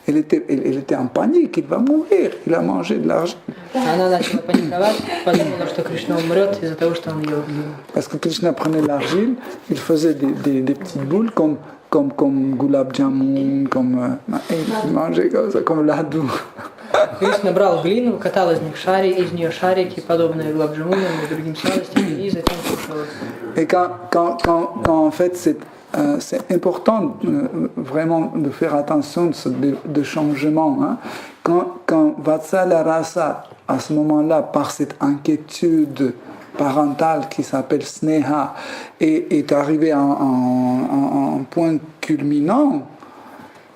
Elle était en panique, il va mourir, il a mangé de l'argile. Она начала паниковать, подумала, что Кришна умрет из-за того, что он ел глину. Parce que Krishna prenait l'argile, il faisait des petites boules comme gulab jamun, comme il mangeait comme ça, comme ladou. Кришна брал глину, катал из нее шарики, подобные гулаб-джамунам и другим сладостям, и затем кушал. Et quand en fait c'est important vraiment de faire attention de changement. Hein. Quand Vatsala Rasa, à ce moment-là, par cette inquiétude parentale qui s'appelle Sneha, est arrivé à un point culminant,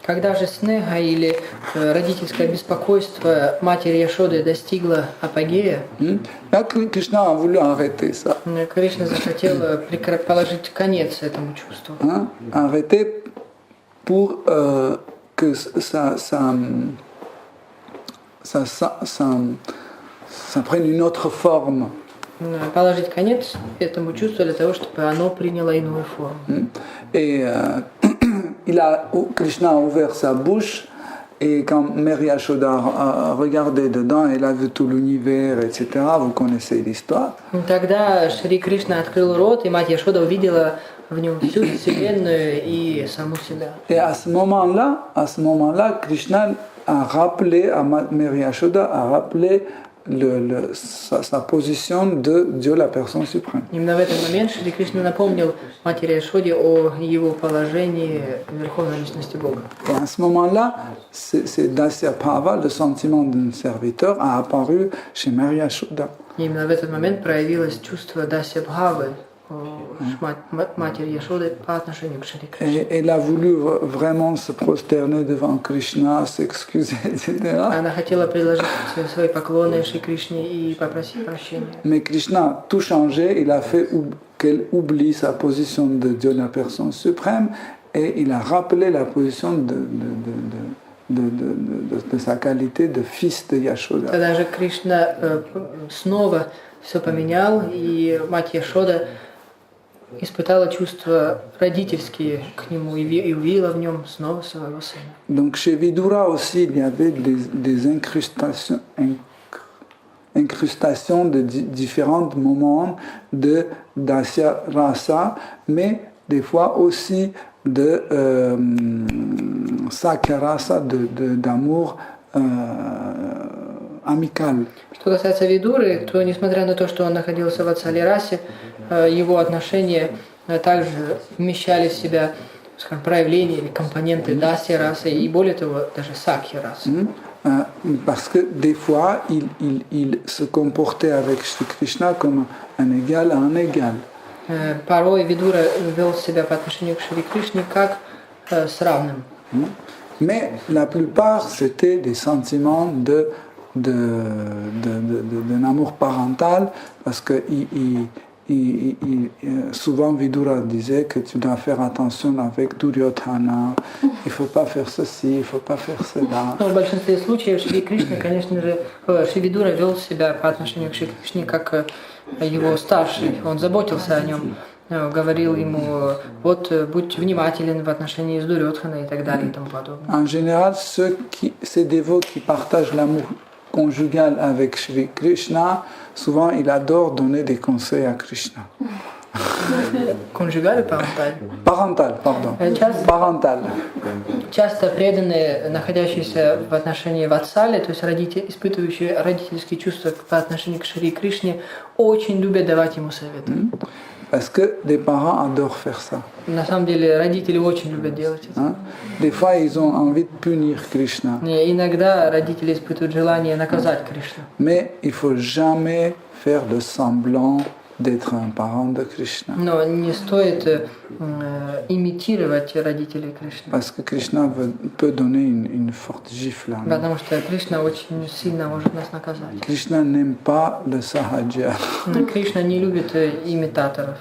Когда же снега или родительское беспокойство матери Яшоды достигло апогея, là, Krishna a voulu arrêter ça. Кришна захотел положить конец этому чувству. Hein? Arrêter pour que ça prenne une autre forme. Положить конец этому чувству для того, чтобы оно приняло иную форму. Et Krishna a ouvert sa bouche et quand Mère Yashoda a regardé dedans, elle a vu tout l'univers, etc. Vous connaissez l'histoire. Тогда Шри Кришна открыл рот, и мать Яшода увидела в нем всю вселенную и саму себя. Et à ce moment-là, Krishna a rappelé, Mère Yashoda a rappelé sa position de Dieu, la personne suprême. Именно в этот момент Шри Кришна напомнил матери Яшоде о его положении Верховной Личности Бога. Et à ce moment-là, c'est Dasya Bhava, le sentiment d'un serviteur, a apparu chez Mary Yashoda. Именно в этот момент проявилось чувство Дасья Бхавы, матери Яшоды, по отношению к Шри Кришне. Et elle a voulu vraiment se prosterner devant Krishna, s'excuser, etc. Она хотела предложить свои поклоны Шри Кришне и попросить прощения. Mais Krishna a tout changé, il a fait qu'elle oublie sa position de Dieu, la personne suprême, et il a rappelé la position de sa qualité de fils de Yashoda. Тогда же Кришна снова все поменял, и мать Яшода испытала чувства родительские к нему и увидела в нем снова своего сына. Donc chez Vidura aussi, il y avait des incrustations de différents moments de Dasya Rasa, mais des fois aussi de Sakya Rasa, d'amour amical. Что касается Видуры, то несмотря на то, что он находился в Ацали-расе, его отношения также вмещали в себя, скажем, проявления или компоненты Дасья-расы и более того, даже Сакья-расы. Parce que des fois, il se comportait avec Shri Krishna comme un égal à un égal. Порой Видура вел себя по отношению к Шри Кришне как с равным. Mais la plupart, c'était des sentiments d'un amour parental, parce que souvent Vidura disait que tu dois faire attention avec Duryodhana, il ne faut pas faire ceci, il ne faut pas faire cela. Но в большинстве случаев Шри Кришна, конечно же, Шри Видура вел себя по отношению к Шри Кришне как его старший, он заботился о нем, говорил ему, вот будь внимателен в отношении с Дурьодханой и так далее и тому подобное. En général, ces dévots qui partagent l'amour conjugal avec Shri Krishna, souvent il adore donner des conseils à Krishna. Конжугаль и паренталь? Parental, pardon. Parental. Часто преданные, находящиеся в отношении ватсали, то есть испытывающие родительские чувства по отношению к Шри Кришне, очень любят давать ему советы. Parce que les parents adorent faire ça. На самом деле родители очень любят делать это. Des fois, ils ont envie de punir Krishna. И иногда родители испытывают желание наказать Кришну. Mais il ne faut jamais faire de semblant d'être un parent de Krishna. Но не стоит имитировать родителей Кришны. Parce que Krishna peut donner une forte gifle. Потому что Кришна очень сильно может нас наказать. Krishna n'aime pas le sahaja. Кришна не любит имитаторов.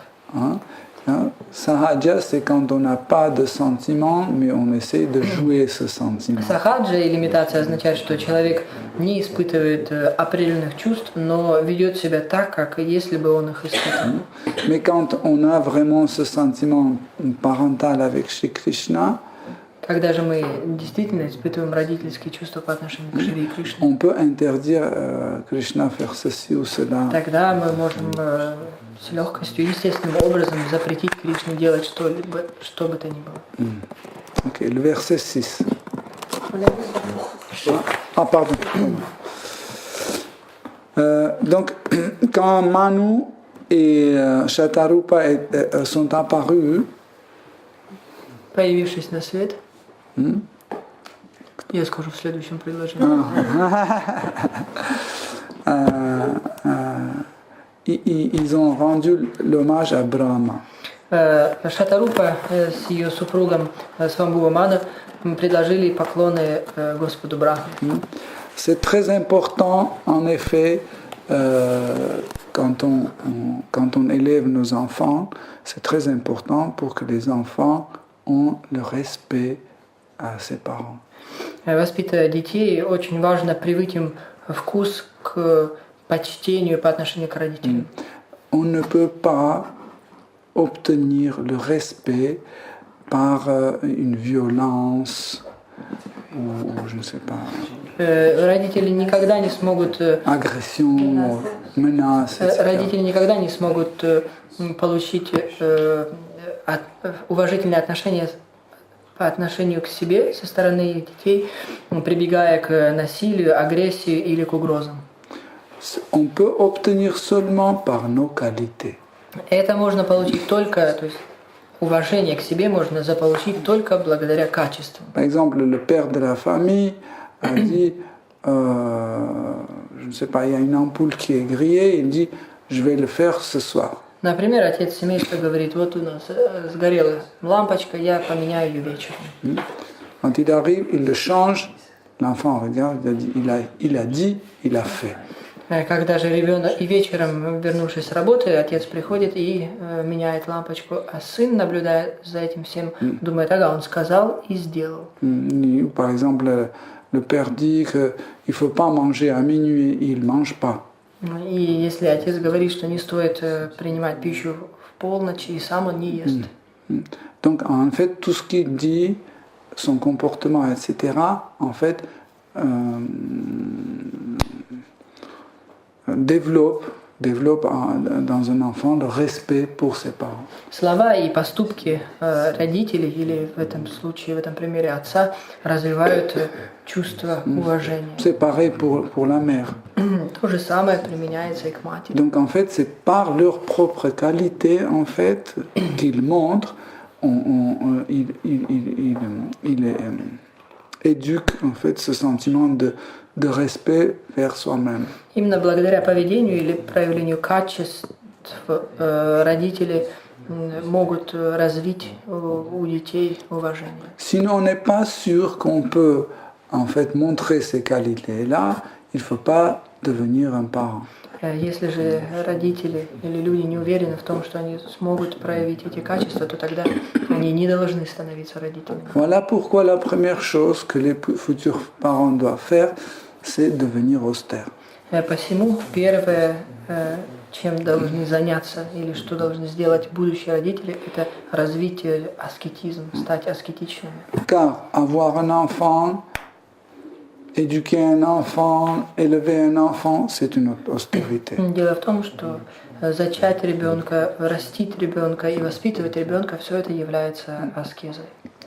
Sahaja, c'est quand on n'a pas de sentiment, mais on essaie de jouer ce sentiment. Сахаджа или имитация означает, что человек не испытывает определенных чувств, но ведет себя так, как если бы он их испытывал. Mais quand on a vraiment ce sentiment parental avec Shri Krishna, Когда же мы действительно испытываем родительские чувства по отношению к Шри Кришне, on peut interdire Krishna faire ceci ou cela. тогда мы можем с легкостью, естественным образом запретить Кришне делать что-либо, что бы то ни было. Ok, le verset 6. Ah, pardon. Donc, quand Manu et Shatarupa sont apparus, Появившись на свет, я скажу в следующем предложении. Ils ont rendu l'hommage à Brahma. Шатарупа с ее супругом Свамбува-Мана предложили поклоны Господу Брахме. C'est très important, en effet, quand on élève nos enfants, c'est très important pour que les enfants ont le respect à ses parents. Воспитывая детей, очень важно привить им вкус к почтению по отношению к родителям. On ne peut pas obtenir le respect par une violence ou je ne sais pas. Родители никогда не смогут Agression, menace, etc. Родители никогда не смогут получить уважительные отношения по отношению к себе со стороны детей, прибегая к насилию, агрессии или к угрозам. on peut obtenir seulement par nos qualités. Это можно получить только, то есть уважение к себе можно заполучить только благодаря качествам. Par exemple, le père de la famille a dit, je ne sais pas, il y a une ampoule qui est grillée, il dit, je vais le faire ce soir. Например, отец семейства говорит, вот у нас сгорела лампочка, я поменяю ее вечером. Quand il arrive, il le change, l'enfant regarde, il a dit, il a fait. Когда же ребенок и вечером, вернувшись с работы, отец приходит и меняет лампочку, а сын, наблюдая за этим всем, думает, ага, он сказал и сделал. Par exemple, le père dit qu'il ne faut pas manger à minuit, il ne mange pas. И если отец говорит, что не стоит принимать пищу в полночь, и сам он не ест. Donc, en fait, tout ce qu'il dit, son comportement, etc., en fait, développe dans un enfant le respect pour ses parents. Слова и поступки родителей, или в этом случае, в этом примере отца, развивают чувство уважения. C'est pareil pour la mère. То же самое применяется и к матери. Donc en fait, c'est par leur propre qualité en fait qu'ils montrent, ils éduquent en fait ce sentiment de respect vers soi-même. Именно благодаря поведению или проявлению качеств родители могут развить у детей уважение. Sinon, on n'est pas sûr qu'on peut en fait montrer ces qualités-là. Il ne faut pas devenir un parent. Если же родители или люди не уверены в том, что они смогут проявить эти качества, то тогда они не должны становиться родителями. Voilà pourquoi la première chose que les futurs parents doivent faire, c'est devenir austère. Посему первое, чем должны заняться или что должны сделать будущие родители, это развить аскетизм, стать аскетичными. Car avoir un enfant, éduquer un enfant, élever un enfant, c'est une austérité. Дело в том, что зачать ребенка, растить ребенка и воспитывать ребенка, все это является аскезой.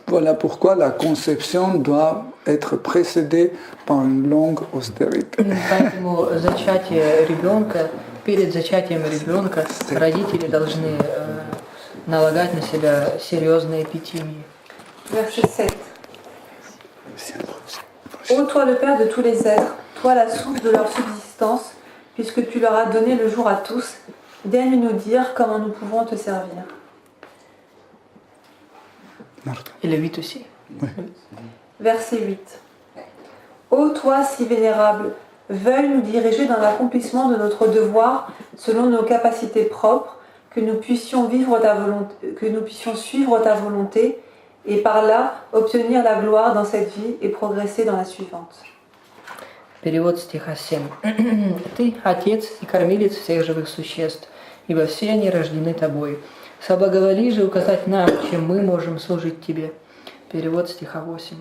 Voilà pourquoi la conception doit être précédée par une longue austérité. Поэтому зачатие ребенка, перед зачатием ребенка родители должны налагать на себя серьезные эпитимии. Verset 7. Ô toi le Père de tous les êtres, toi la source de leur subsistance, puisque tu leur as donné le jour à tous, daigne nous dire comment nous pouvons te servir. Et le 8 aussi. Oui. Verset 8. Ô toi si vénérable, veuille nous diriger dans l'accomplissement de notre devoir selon nos capacités propres, que nous puissions suivre ta volonté et par là obtenir la gloire dans cette vie и прогресser dans la suivante. Перевод стиха 7. Ты, Отец и Кормилец всех живых существ, ибо все они рождены Тобой. Соблаговоли же указать нам, чем мы можем служить Тебе. Перевод стиха 8.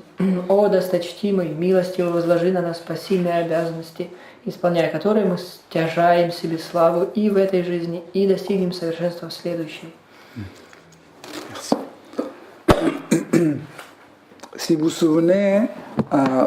О, досточтимый, милостиво возложи на нас посильные обязанности, исполняя которые мы стяжаем себе славу и в этой жизни, и достигнем совершенства в следующей. Si vous vous souvenez,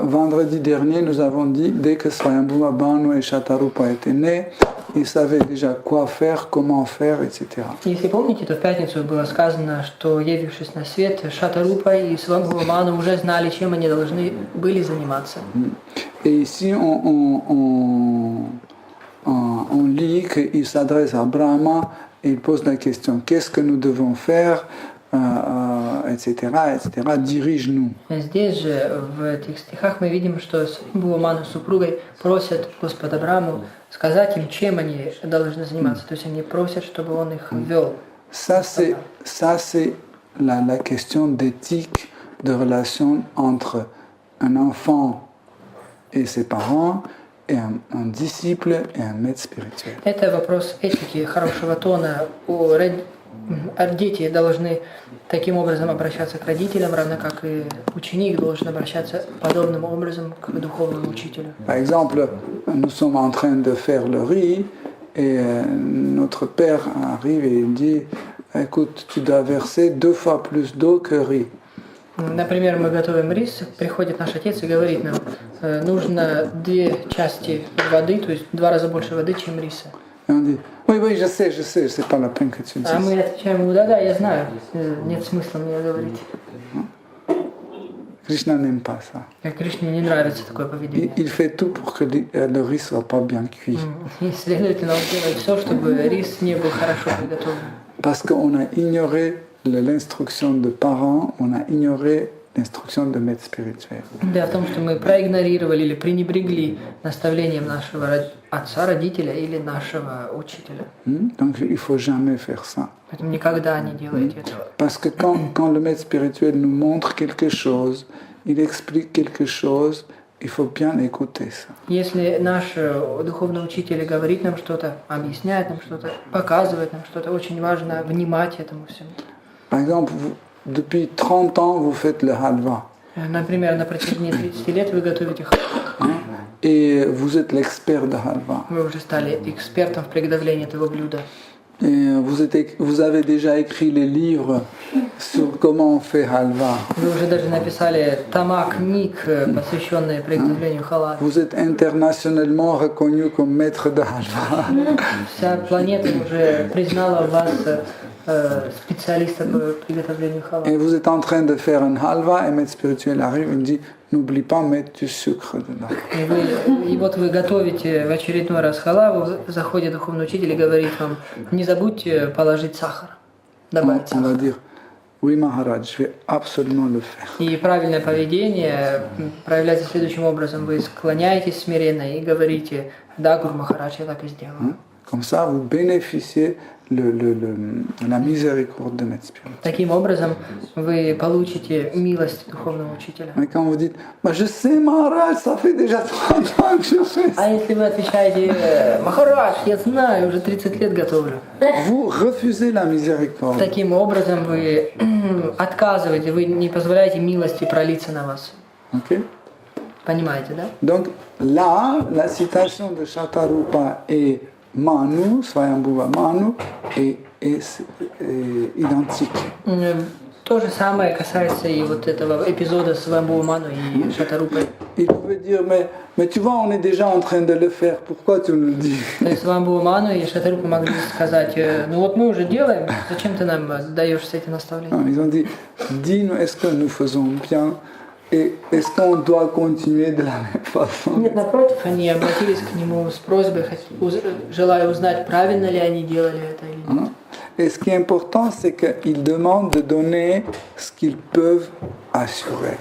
vendredi dernier, nous avons dit, dès que Swayambhuva Bhanu et Shatarupa étaient nés, ils savaient déjà quoi faire, comment faire, etc. Если помните, то в пятницу было сказано, что, явившись на свет, Шатарупа и Свамбхува Ману уже знали, чем они должны были заниматься. Et ici, on lit qu'il s'adresse à Brahma et il pose la question, qu'est-ce que nous devons faire, etc., etc., dirige-nous. Здесь же, в этих стихах, мы видим, что Свамбхува Ману с супругой просят Господа Браму сказать им, чем они должны заниматься. То есть они просят, чтобы он их вел. Ça, c'est la question d'éthique, de relation entre un enfant et ses parents, et un disciple et un maître spirituel. Это вопрос этики, хорошего тона. Дети должны таким образом обращаться к родителям, равно как и ученик должен обращаться подобным образом к духовному учителю. Par exemple, nous sommes en train de faire le riz et notre père arrive et il dit, écoute, tu dois verser 2 fois plus d'eau que riz. Например, мы готовим рис, приходит наш отец и говорит нам, нужно 2 части воды, то есть 2 раза больше воды, чем риса. Et on dit, oui, je sais, c'est pas la peine que tu А dises. мы отвечаем ему, да, я знаю, нет смысла мне говорить. Krishna n'aime pas ça. Кришне не нравится такое поведение. Il fait tout pour que le riz soit pas bien cuit. И, следовательно, он делает все, чтобы рис не был хорошо приготовлен. Parce qu'on a ignoré l'instruction de parents, on a ignoré l'instruction de maître spirituel. Дело в том, что мы проигнорировали или пренебрегли наставлением нашего отца, родителя или нашего учителя. Donc il faut jamais faire ça. Поэтому никогда не делайте этого. Parce que quand le maître spirituel nous montre quelque chose, il explique quelque chose, il faut bien écouter ça. Если наш духовный учитель говорит нам что-то, объясняет нам что-то, показывает нам что-то, очень важно внимать этому всему. Par exemple, depuis 30 ans, vous faites le halva. Например, на протяжении 30 лет вы готовите халва. Et vous êtes l'expert de halva. Вы уже стали экспертом в приготовлении этого блюда. Et vous avez déjà écrit les livres sur comment on fait halva. Вы уже даже написали тома книг, посвященные приготовлению халва. Vous êtes internationalement reconnu comme maître de halva. Вся планета уже признала вас специалиста по приготовлению халва. Et vous êtes en train de faire un halva, et maître spirituel arrive et dit n'oublie pas de mettre du sucre dedans. И вот вы готовите в очередной раз халаву, заходит духовный учитель и говорит вам, не забудьте положить сахар, добавить On va сахар. dire oui Maharaj, je vais absolument le faire. И правильное поведение проявляется следующим образом. Вы склоняетесь смиренно и говорите, да, Гуру Махарадж, я так и сделаю. Comme ça, vous bénéficiez la miséricorde de maître spirituel. Таким образом, вы получите милость духовного учителя. Mais quand vous dites, je sais Maharaj, ça fait déjà 30 ans que je fais ça. А если вы отвечаете, Махарадж, я знаю, уже 30 лет готовлю. Vous refusez la miséricorde. Таким образом, вы отказываете, вы не позволяете милости пролиться на вас. Okay? Понимаете, да? Donc là, la citation de Shatarupa et Manu, Swayambhuva Manu, est identique. То же самое касается и вот этого эпизода с Вамбу Ману и Шатарупой. Il pouvait dire, mais tu vois, on est déjà en train de le faire, pourquoi tu nous le dis? То есть Вамбу Ману и Шатарупа могли сказать, ну вот мы уже делаем, зачем ты нам даешь все эти наставления? Non, ils ont dit, dis-nous, est-ce que nous faisons bien et est-ce qu'on doit continuer de la même façon? Нет, напротив, они обратились к нему с просьбой, желая узнать, правильно ли они делали это или нет. Et ce qui est important, c'est qu'ils demandent de donner ce qu'ils peuvent assurer.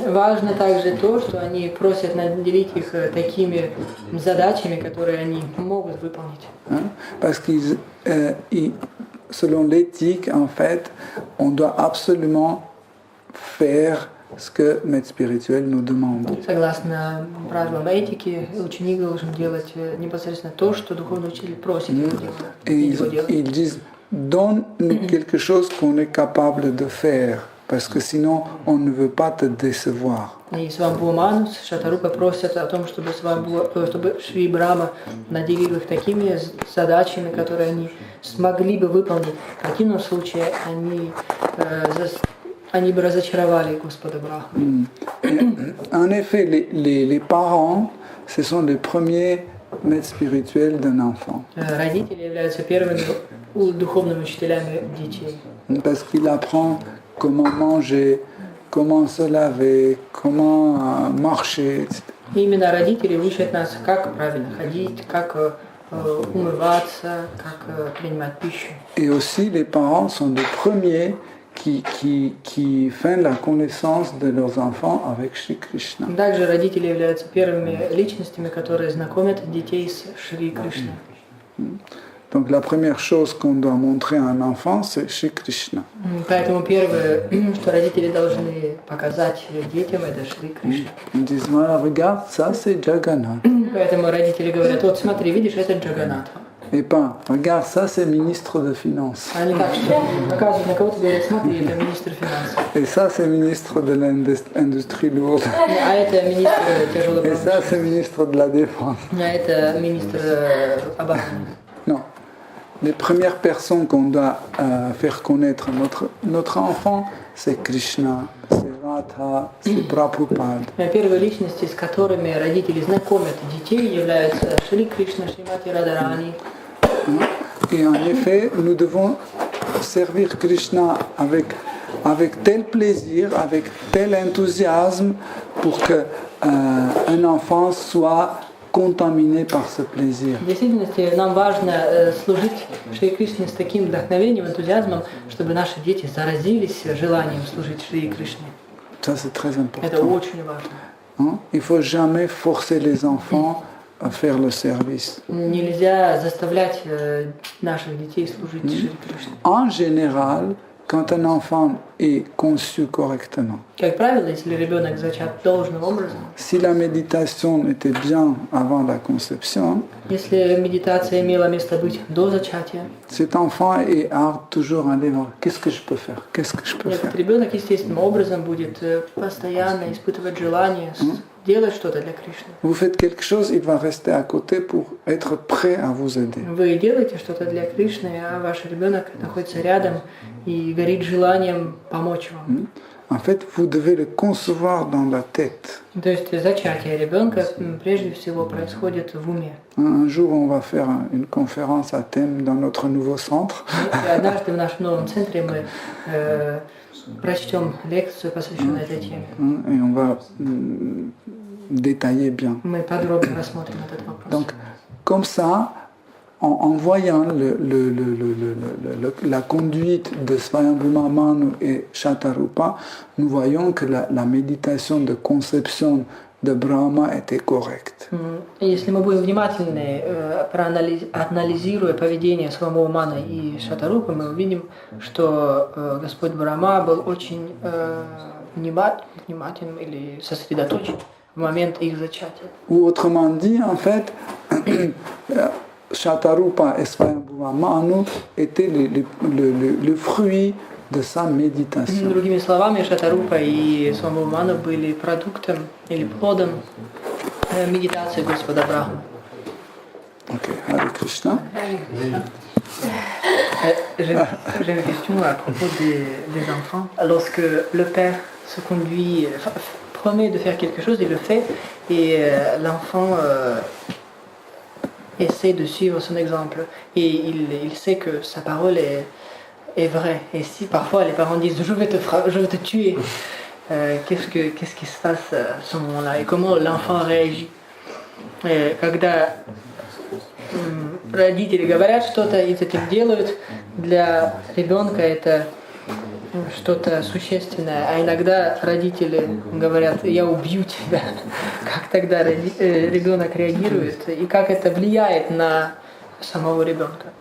Важно также то, что они просят наделить их такими задачами, которые они могут выполнить. Parce que selon l'éthique, en fait, on doit absolument faire ce que maître spirituel nous demande. Согласно правилам этики, ученик должен делать непосредственно то, что духовный учитель просит его делать. Ils disent, donne-nous quelque chose qu'on est capable de faire, parce que sinon on ne veut pas te décevoir. И Свамбу Ману, Шатарупа просят о том, чтобы Шри Брахма наделил их такими задачами, которые они смогли бы выполнить. В противном случае они бы разочаровали Господа Брахму. En effet, les parents, ce sont les premiers maîtres spirituels d'un enfant. Родители являются первыми духовными учителями детей. Parce qu'il apprend comment manger, comment se laver, comment marcher, etc. Именно родители учат нас, как правильно ходить, как умываться, как принимать пищу. Et aussi, les parents sont les premiers qui font la connaissance de leurs enfants avec Shri Krishna. Также родители являются первыми личностями, которые знакомят детей с Шри Кришной. Donc la première chose qu'on doit montrer à un enfant, c'est Shri Krishna. Поэтому первое, что родители должны показать детям, это Шри Кришна. Ils disent, voilà, regarde, ça c'est Jagannath. Поэтому родители говорят, вот смотри, видишь, это Джаганатха. Et pas, regarde, ça c'est ministre de Finances. Они так что показывают на кого-то, говорят, смотри, это министр финансов. Et ça c'est ministre de l'industrie lourde. А это министр тяжелой Et ça промышленности. c'est ministre de la défense. А это министр обороны. Non. Les premières personnes qu'on doit faire connaître notre enfant, c'est Krishna, c'est Radha, c'est Prabhupada. Первые личности, с которыми родители знакомят детей, являются Шри Кришна, Шримати Радharani. Et en effet, nous devons servir Krishna avec tel plaisir, avec tel enthousiasme pour que un enfant soit contaminé par ce plaisir. В действительности нам важно служить Шри Кришне с таким вдохновением, энтузиазмом, чтобы наши дети заразились желанием служить Шри Кришне. Ça, c'est très important. Это очень важно. Hein? Il ne faut jamais forcer les enfants à faire le service. Нельзя заставлять наших детей служить Шри Кришне. En général, quand un enfant est conçu correctement, Как правило, если ребенок зачат должным образом, si la méditation était bien avant la conception, если медитация имела место быть до зачатия, cet enfant est toujours allé voir qu'est-ce que je peux faire, qu'est-ce que je peux faire. этот ребенок естественным образом будет постоянно испытывать желание делать что-то для Кришны. Vous faites quelque chose, il va rester à côté pour être prêt à vous aider. Вы делаете что-то для Кришны, а ваш ребенок находится рядом и горит желанием помочь вам. En fait, vous devez le concevoir dans la tête. То есть зачатие ребенка прежде всего происходит в уме. Un jour, on va faire une conférence à thème dans notre nouveau centre. И однажды в нашем новом центре мы прочтем лекцию, посвященную этой теме. Et on va détailler bien. Мы подробно рассмотрим этот вопрос. Donc, comme ça, en voyant la conduite de Swayambhuma Manu et Shatarupa, nous voyons que la méditation de conception de Brahma était correcte. Если мы будем внимательны, анализируя поведение Свамбху Мана и Шатарупы, мы увидим, что Господь Брахма был очень внимателен или сосредоточен в момент их зачатия. Ou autrement dit, en fait, Shatarupa et Swayambhuma Manu étaient le fruit de sa méditation. Другими словами, Шатарупа и Свамбху Мана были продуктом или плодом méditation Господа Брахмы. Ok, Hare Krishna. J'ai une question à propos des enfants. Lorsque le père se conduit, promet de faire quelque chose, il le fait, et l'enfant essaie de suivre son exemple. Et il sait que sa parole est vraie. Et si parfois les parents disent je vais te tuer, qu'est-ce qui se passe à ce moment-là et comment l'enfant réagit? Когда родители говорят что-то и затем делают, для ребенка это что-то существенное, а иногда родители говорят «я убью тебя». Как тогда ребенок реагирует и как это влияет на самого ребенка?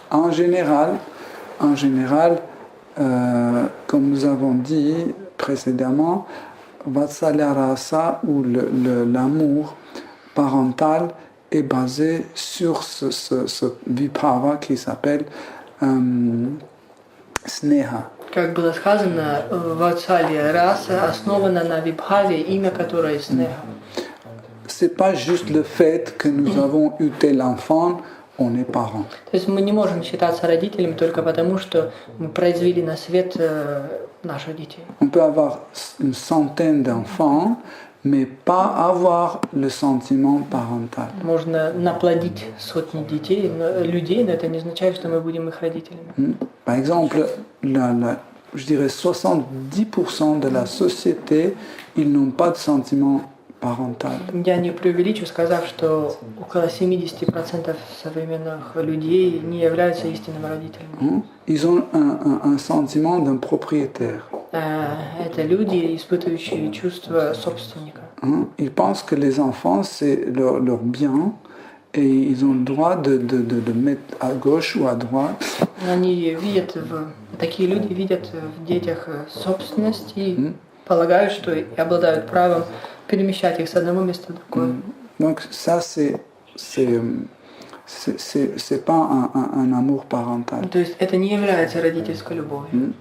En général, comme nous avons dit précédemment, Vatsalya Rasa ou l'amour parental est basé sur ce vibhava qui s'appelle Sneha. Как было сказано, Ватсалья раса основана на вибхаве, имя которой Снеха. C'est pas juste le fait que nous avons eu tel enfant, on est parents. То есть мы не можем считаться родителями только потому, что мы произвели на свет наших детей. On peut avoir une centaine d'enfants, mais pas avoir le sentiment parental. Можно наплодить сотни детей, людей, но это не означает, что мы будем их родителями. Par exemple, je dirais 70% de la société, ils n'ont pas de sentiment parental. Я не преувеличу, сказав, что около 70% современных людей не являются истинными родителями. Ils ont un sentiment d'un propriétaire. Это люди, испытывающие чувство собственника. Ils pensent que les enfants, c'est leur bien et ils ont le droit de mettre à gauche ou à droite. Они видят, такие люди видят в детях собственность и полагают, что обладают правом перемещать их с одного места в другое. Donc ça, c'est pas un amour parental. То есть это не является родительской любовью.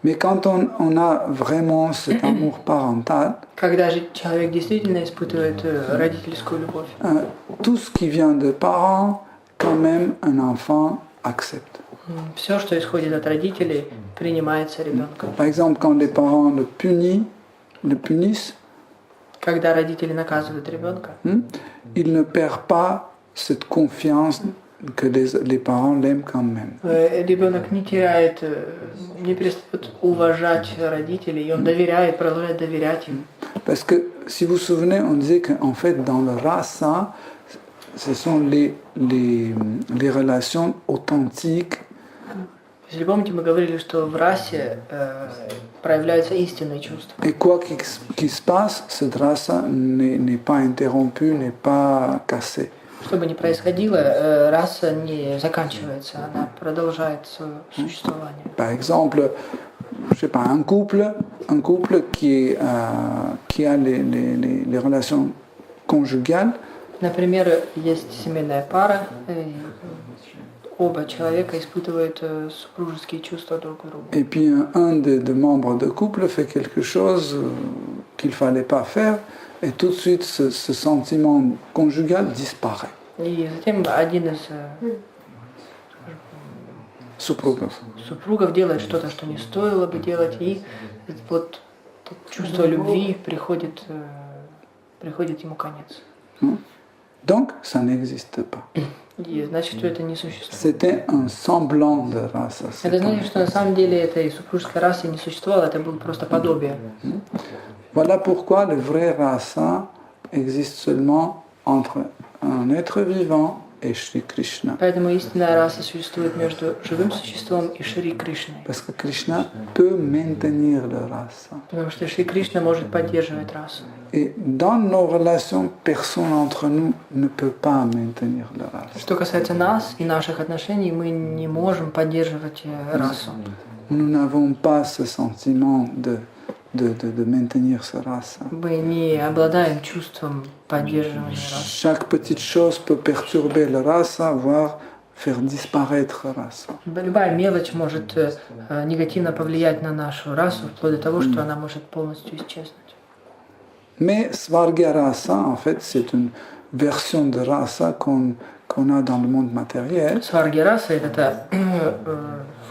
Mais quand on a vraiment cet amour parental, Когда же человек действительно испытывает родительскую любовь, tout ce qui vient de parents, quand même, un enfant accepte. Все, что исходит от родителей, принимается ребенком. Par exemple, quand les parents le punissent, Когда родители наказывают ребенка, il ne perd pas cette confiance que les parents l'aiment quand même. ребенок не теряет, не перестает уважать родителей, и он доверяет, продолжает доверять им. Parce que, si vous vous souvenez, on disait qu'en fait, dans le rasa, ce sont les relations authentiques. Если помните, мы говорили, что в расе проявляются истинные чувства. Et quoi qu'il se passe, cette rasa n'est pas interrompue, n'est pas cassée. Что бы ни происходило, раса не заканчивается, она продолжает свое существование. Par exemple, je sais pas, un couple qui a les relations conjugales. Например, есть семейная пара, и оба человека испытывают супружеские чувства друг к другу. Et puis un des membres de couple fait quelque chose qu'il fallait pas faire, et tout de suite ce sentiment conjugal disparaît. И затем один из супругов делает что-то, что не стоило бы делать, и вот чувство любви приходит ему конец. Donc, ça n'existe pas. И значит, что это не существует. C'était un semblant de race. Это значит, что на самом деле этой супружеской расы не существовало, это было просто подобие. Voilà pourquoi le vrai rasa existe seulement entre un être vivant et Shri Krishna. Поэтому истинная раса существует между живым существом и Шри Кришной. Parce que Krishna peut maintenir le rasa. Потому что Шри Кришна может поддерживать расу. Et dans nos relations, personne entre nous ne peut pas maintenir le rasa. Что касается нас и наших отношений, мы не можем поддерживать расу. Nous n'avons pas ce sentiment de maintenir ce rasa. Мы не обладаем чувством поддерживания расы. Chaque petite chose peut perturber le rasa, voire faire disparaître rasa. Любая мелочь может негативно повлиять на нашу расу, вплоть до того, что она может полностью исчезнуть. Mais Svarga rasa, en fait, c'est une version de rasa qu'on a dans le monde matériel. Сварги раса – это та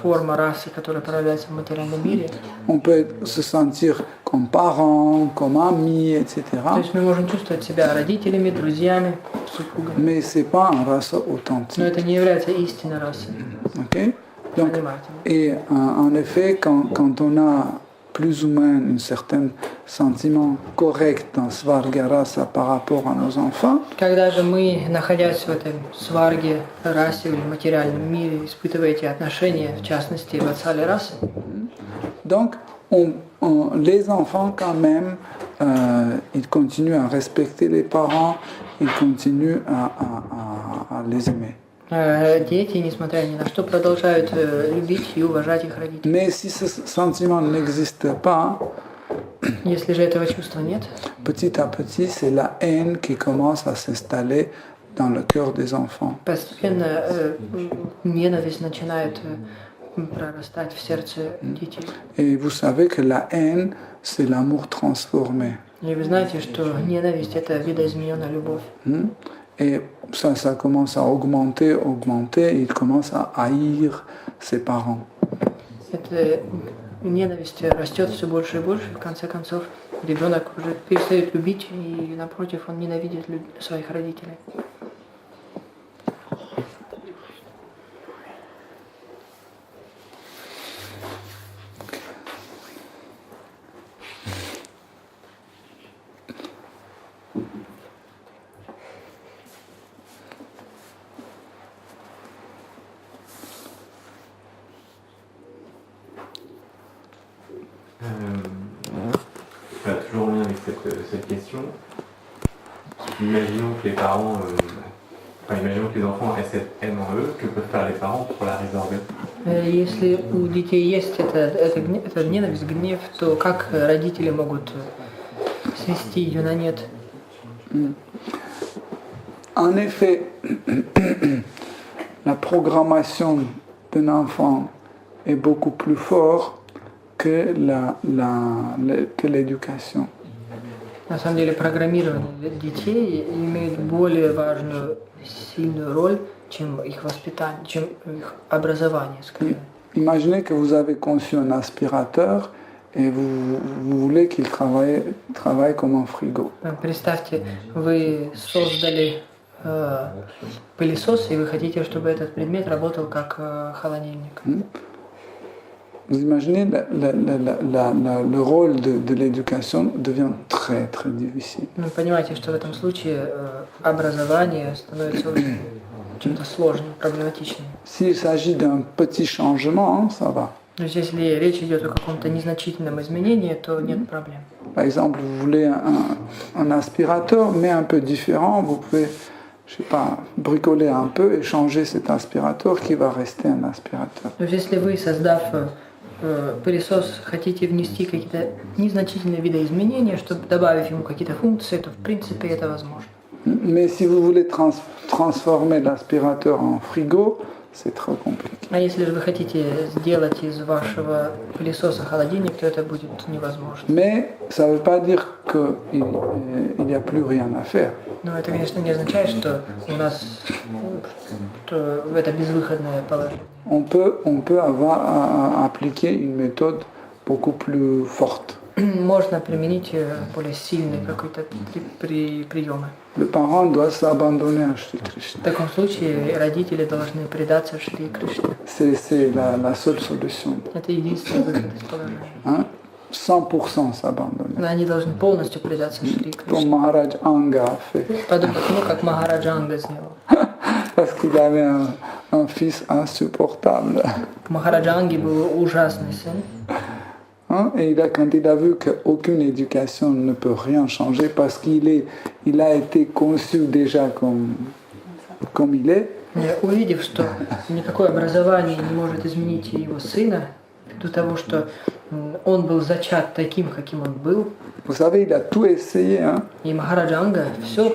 форма расы, которая проявляется в материальном мире. On peut se sentir comme parents, comme amis, etc. То есть мы можем чувствовать себя родителями, друзьями, супругами. Mais c'est pas un rasa Но authentique. это не является истинной расой. Okay? Donc, Понимаете? et en effet, quand on a plus ou moins un certain sentiment correct dans Svarga rasa par rapport à nos enfants, Когда же мы, находясь в этой сварге, расе или материальном мире, испытывая эти отношения, в частности, в отцале расы, donc les enfants quand même, ils continuent à respecter les parents, ils continuent à les aimer. дети, несмотря ни на что, продолжают любить и уважать их родителей. Mais si ce sentiment n'existe pas, Если же этого чувства нет, petit à petit, c'est la haine qui commence à s'installer dans le cœur des enfants. постепенно ненависть начинает прорастать в сердце детей. Et vous savez que la haine, c'est l'amour transformé. И вы знаете, что ненависть – это видоизмененная любовь. Et ça commence à augmenter, il commence à haïr ses parents. Эта ненависть растет все больше и больше, в конце концов ребенок уже перестает любить, и напротив, он ненавидит своих родителей. Toujours en lien avec cette question. Imaginons que les parents, imaginons que les enfants aient cette haine en eux, que peuvent faire les parents pour la résorber? Если у детей есть эта ненависть, гнев, то как родители могут свести ее на нет? En effet, la programmation d'un enfant est beaucoup plus forte que l'éducation. На самом деле программирование детей имеет более важную, сильную роль, чем их воспитание, чем их образование, скорее. Imaginez que vous avez conçu un aspirateur et vous voulez qu'il travaille comme un frigo. Представьте, вы создали пылесос, и вы хотите, чтобы этот предмет работал как холодильник. Vous imaginez, le rôle de l'éducation devient très très difficile. Вы понимаете, что в этом случае образование становится очень чем-то сложным, проблематичным. S'il s'agit d'un petit changement, ça va. То есть если речь идет о каком-то незначительном изменении, то нет проблем. Par exemple, vous voulez un aspirateur, mais un peu différent, vous pouvez, je sais pas, bricoler un peu et changer cet aspirateur qui va rester un aspirateur. То есть если вы, создав пылесос, хотите внести какие-то незначительные видоизменения, чтобы добавить ему какие-то функции, то в принципе это возможно. Mais si vous voulez transformer l'aspirateur en frigo, c'est trop compliqué. А если же вы хотите сделать из вашего пылесоса холодильник, то это будет невозможно. Mais ça ne veut pas dire qu'il n'y a plus rien à faire. Но это, конечно, не означает, что у нас что это безвыходное положение. On peut appliquer une méthode beaucoup plus forte. Можно применить более сильные какие-то приемы. Le parent doit s'abandonner à Shri Krishna. В таком случае родители должны предаться Шри Кришне. C'est la seule solution. Это единственный выход из положения. Hein? 100% s'abandonner. Они должны полностью предаться Шри Comme Кришне. Maharaj Anga a fait. Подумать, как Махараджа Анга сделал. Parce qu'il avait un fils insupportable. У Махараджа Анги был ужасный сын. Hein? Et quand il a vu qu'aucune éducation ne peut rien changer parce il a été conçu déjà comme il est, Увидев, что никакое образование не может изменить его сына, ввиду того, что он был зачат таким, каким он был, vous savez, il a tout essayé. Hein? и Махараджа Анга все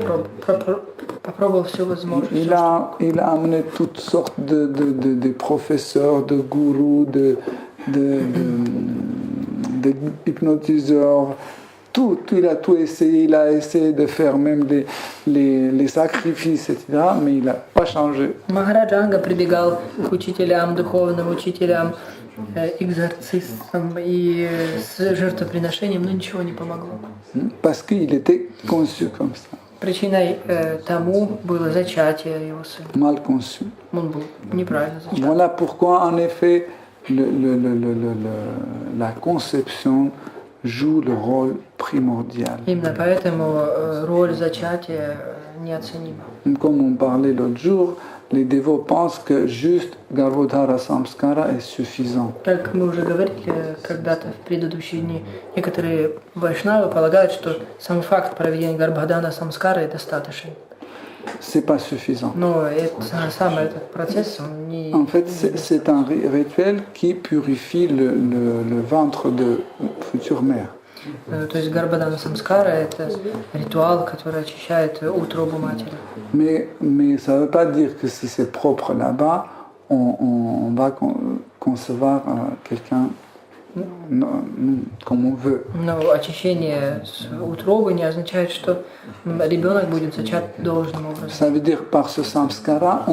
попробовал все возможное. Il a amené toutes sortes de professeurs, de gourous, de hypnotiseurs, tout, il a tout essayé, il a essayé de faire même les sacrifices, etc., mais il n'a pas changé. Махараджа Анга прибегал к учителям, духовным учителям, экзорцистам и с жертвоприношением, но ничего не помогло. Parce qu'il était conçu comme ça. Причиной тому было зачатие его сына. Mal conçu. Он был неправильно зачат. Voilà pourquoi, en effet, la conception joue le rôle primordial. Именно поэтому роль зачатия неоценима. Comme on parlait l'autre jour, les dévots pensent que juste Garbhodhara Samskara est suffisant. Как мы уже говорили когда-то в предыдущие дни, некоторые вайшнавы полагают, что сам факт проведения Гарбхадана Самскары достаточен. C'est pas suffisant. Но сам этот процесс, он не... En fait, c'est un rituel qui purifie le ventre de future mère. То есть Гарбхадана Самскара – это ритуал, который очищает утробу матери. Mais ça ne veut pas dire que si c'est propre là-bas, on va concevoir quelqu'un comme on veut. Но очищение утробы не означает, что ребенок будет зачат должным образом. Ça veut dire par ce samskara,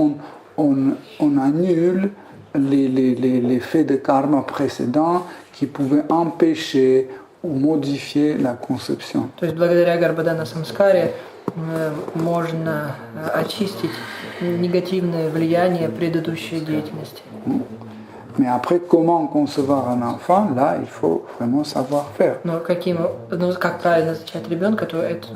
on annule les faits de karma précédents qui pouvaient empêcher ou modifier la conception. То есть благодаря Гарбхадана Самскаре можно очистить негативное влияние предыдущей деятельности. Mais après, comment concevoir un enfant, là, il faut vraiment savoir faire. Но как правильно зачать ребенка, то это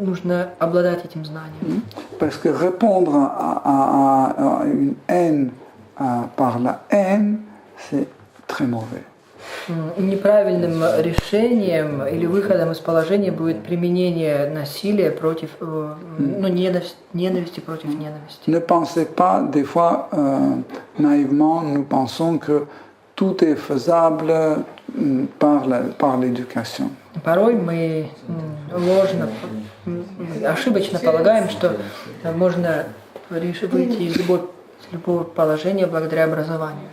нужно обладать этим знанием. Parce que répondre à une haine par la haine, c'est très mauvais. Неправильным решением или выходом из положения будет применение насилия против, ненависти против ненависти. Ne pensez pas, des fois, naïvement, nous pensons que tout est faisable par l'éducation. Порой мы ошибочно полагаем, что можно выйти из любого положения благодаря образованию.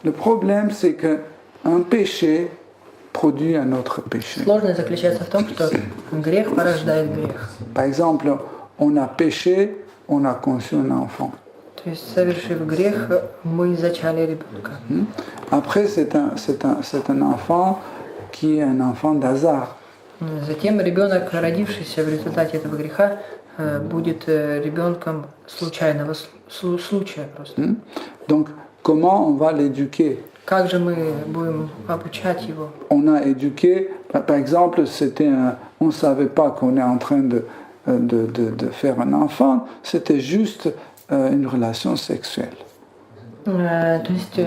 Le problème, c'est que un péché produit un autre péché. Сложность заключается в том, что грех порождает грех. Par exemple, on a péché, on a conçu un enfant. То То есть, совершив грех, мы зачали ребенка. Après, c'est un enfant qui est un enfant d'hasard. Затем ребенок, родившийся в результате этого греха, будет ребенком случайного случая просто. Donc, comment on va l'éduquer? Как же мы будем обучать его? On a éduqué, par exemple, on ne savait pas qu'on est en train de faire un enfant, c'était juste une relation sexuelle. То есть,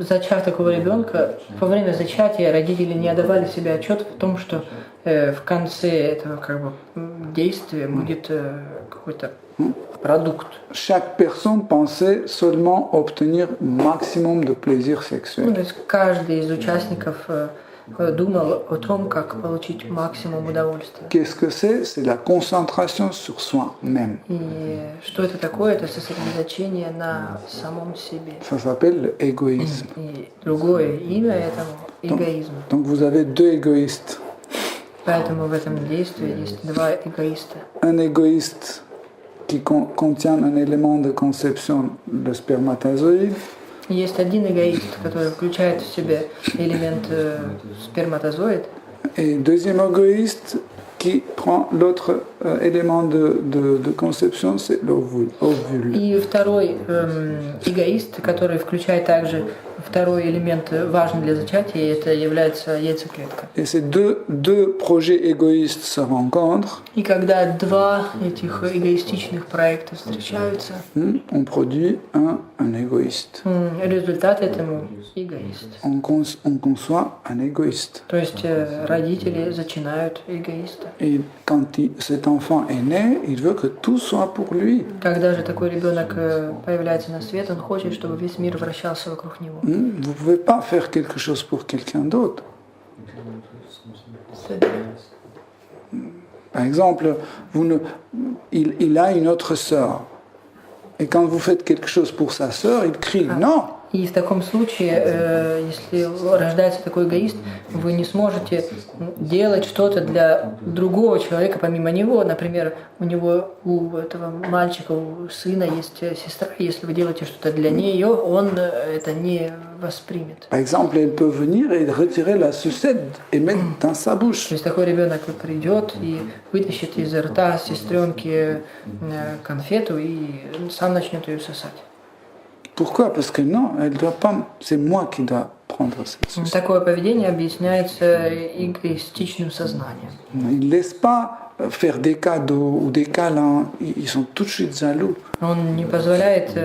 зачав такого ребенка, во время зачатия родители не отдавали себе отчет в том, что в конце этого как бы действия будет какой-то продукт. Chaque personne pensait seulement obtenir maximum de plaisir sexuel. То есть каждый из участников думал о том, как получить максимум удовольствия. Qu'est-ce que c'est? C'est la concentration sur soi-même. И что это такое? Это сосредоточение на самом себе. Ça s'appelle l'égoïsme. И другое имя этому – эгоизм. Donc vous avez deux égoïstes. Поэтому в этом действии есть два эгоиста. Un égoïste qui contient un élément de conception, le spermatozoïde. Есть один эгоист, который включает в себя элемент сперматозоид. Et deuxième égoïste qui prend l'autre élément de conception, c'est l'ovule. И второй эгоист, который включает также второй элемент, важный для зачатия, это является яйцеклетка. Et ces deux projets égoïstes se rencontrent, И когда два этих эгоистичных проекта встречаются, on produit un égoïste. результат этому эгоист. On conçoit un égoïste. То есть родители зачинают эгоиста. Et quand cet enfant est né, il veut que tout soit pour lui. Когда же такой ребенок появляется на свет, он хочет, чтобы весь мир вращался вокруг него. Vous ne pouvez pas faire quelque chose pour quelqu'un d'autre. Par exemple, il a une autre sœur. Et quand vous faites quelque chose pour sa sœur, il crie « Non !» И в таком случае, если рождается такой эгоист, вы не сможете делать что-то для другого человека помимо него. Например, у этого мальчика, у сына есть сестра. Если вы делаете что-то для нее, он это не воспримет. Par exemple, elle peut venir et retirer la sucette et mettre dans sa bouche. То есть такой ребенок придет и вытащит из рта сестренки конфету и сам начнет ее сосать. Pourquoi? Parce que non, elle doit pas. C'est moi qui dois prendre cette sucette. Такое поведение объясняется эгоистичным сознанием. Il ne laisse pas faire des cadeaux ou des câlins. Ils sont tout de suite jaloux. Он не позволяет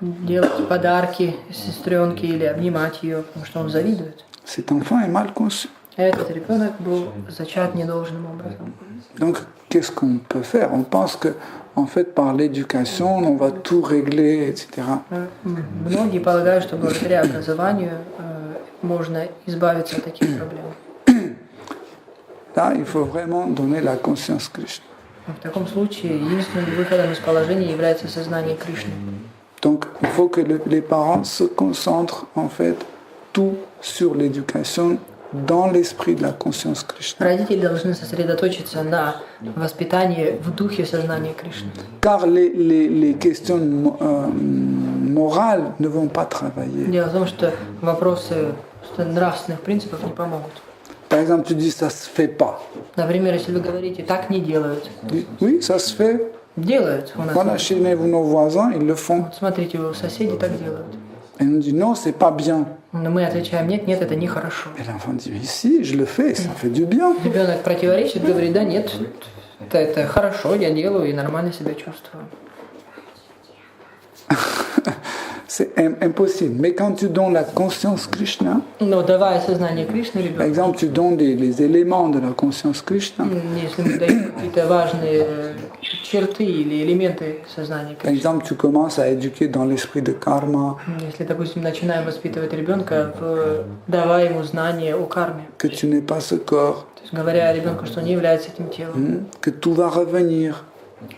делать подарки сестренке или обнимать ее, потому что он завидует. Cet enfant est mal conçu. Этот ребенок был зачат недолжным образом. Donc, qu'est-ce qu'on peut faire? On pense que, en fait, par l'éducation, on va tout régler, etc. Многие полагают, что благодаря образованию можно избавиться от таких проблем. Là, il faut vraiment donner la conscience Krishna. В таком случае единственным выходом из положения является сознание Кришны. Donc, il faut que les parents se concentrent, en fait, tout sur l'éducation dans l'esprit de la conscience Krishna. Родители должны сосредоточиться на воспитании в духе сознания Кришны. Car les questions morales ne vont pas travailler. Дело в том, что вопросы нравственных принципов не помогут. Par exemple, tu dis ça se fait pas. Например, если вы говорите, так не делают. Oui, ça se fait. Делают у нас. Voilà, chez nos voisins, ils le font. Вот смотрите, у соседей так делают. Et on dit non, c'est pas bien. Но мы отвечаем, нет, нет, это нехорошо. Et l'enfant dit, mais si, je le fais, ça fait du bien. Ребенок противоречит, говорит, да нет, это хорошо, я делаю и нормально себя чувствую. C'est impossible. Mais quand tu donnes la conscience Krishna, Но давая сознание Кришны par ребенку, exemple, tu donnes les éléments de la conscience Krishna. если мы даем какие-то важные черты или элементы сознания Par Кришны, exemple, tu commences à éduquer dans l'esprit de karma, если, допустим, начинаем воспитывать ребенка, давая ему знания о карме, que tu n'es pas ce corps, то есть говоря ребенку, что он не является этим телом, que tout va revenir.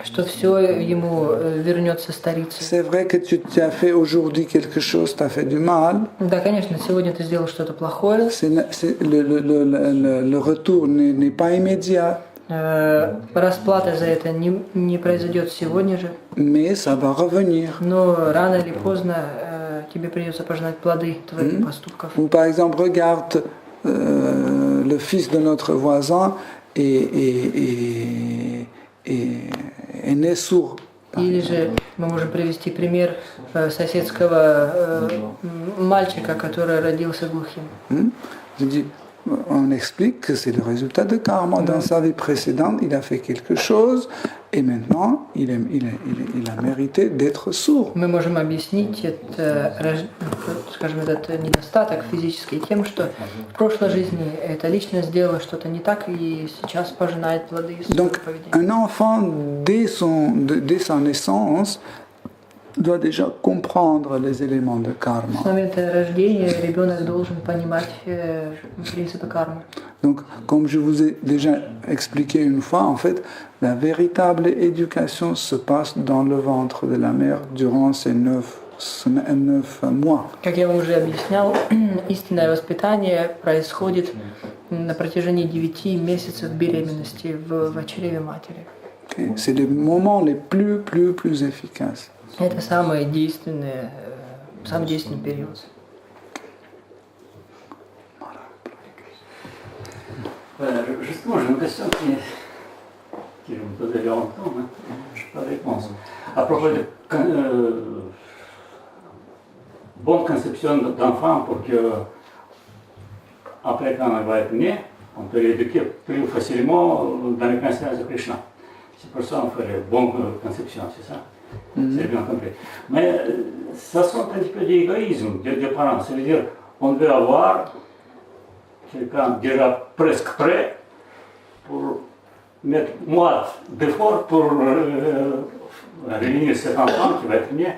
что все ему вернется старицей. C'est vrai que tu as fait aujourd'hui quelque chose, tu as fait du mal. Да, конечно, сегодня ты сделал что-то плохое, Le retour n'est pas immédiat. Расплата за это не произойдет сегодня же, mais ça va revenir. но рано или поздно тебе придется пожинать плоды твоих поступков. Ou par exemple, regarde le fils de notre voisin est né sourd. Или же мы можем привести пример соседского мальчика, который родился глухим. Je dis, on explique que c'est le résultat de karma. Dans sa vie précédente, il a fait quelque chose et maintenant, il a mérité d'être sourd. Мы можем объяснить скажем, этот недостаток физический тем, что в прошлой жизни эта личность сделала что-то не так и сейчас пожинает плоды своего Donc, поведения. un enfant, dès sa naissance, doit déjà comprendre les éléments de karma. С момента рождения ребенок должен понимать принципы кармы. Donc, comme je vous ai déjà expliqué une fois, en fait, la véritable éducation se passe dans le ventre de la mère durant ces 9 mois. Как я вам уже объяснял, истинное воспитание происходит на протяжении 9 месяцев беременности в чреве матери. Okay? C'est les moments les plus efficaces. Это самый действенный период. Justement, j'ai une question qui je me posais longtemps, mais je n'ai pas de réponse. À propos de bonne conception d'enfant pour que, après quand il va être né, on peut l'éduquer plus facilement dans les consciences de Krishna. C'est pour ça qu'on fait une bonne conception, c'est ça? C'est bien compris. Mais ça sent un petit peu d'égoïsme des parents. C'est-à-dire, on veut avoir quelqu'un déjà presque prêt pour mettre moins d'efforts pour réunir cet enfant qui va être né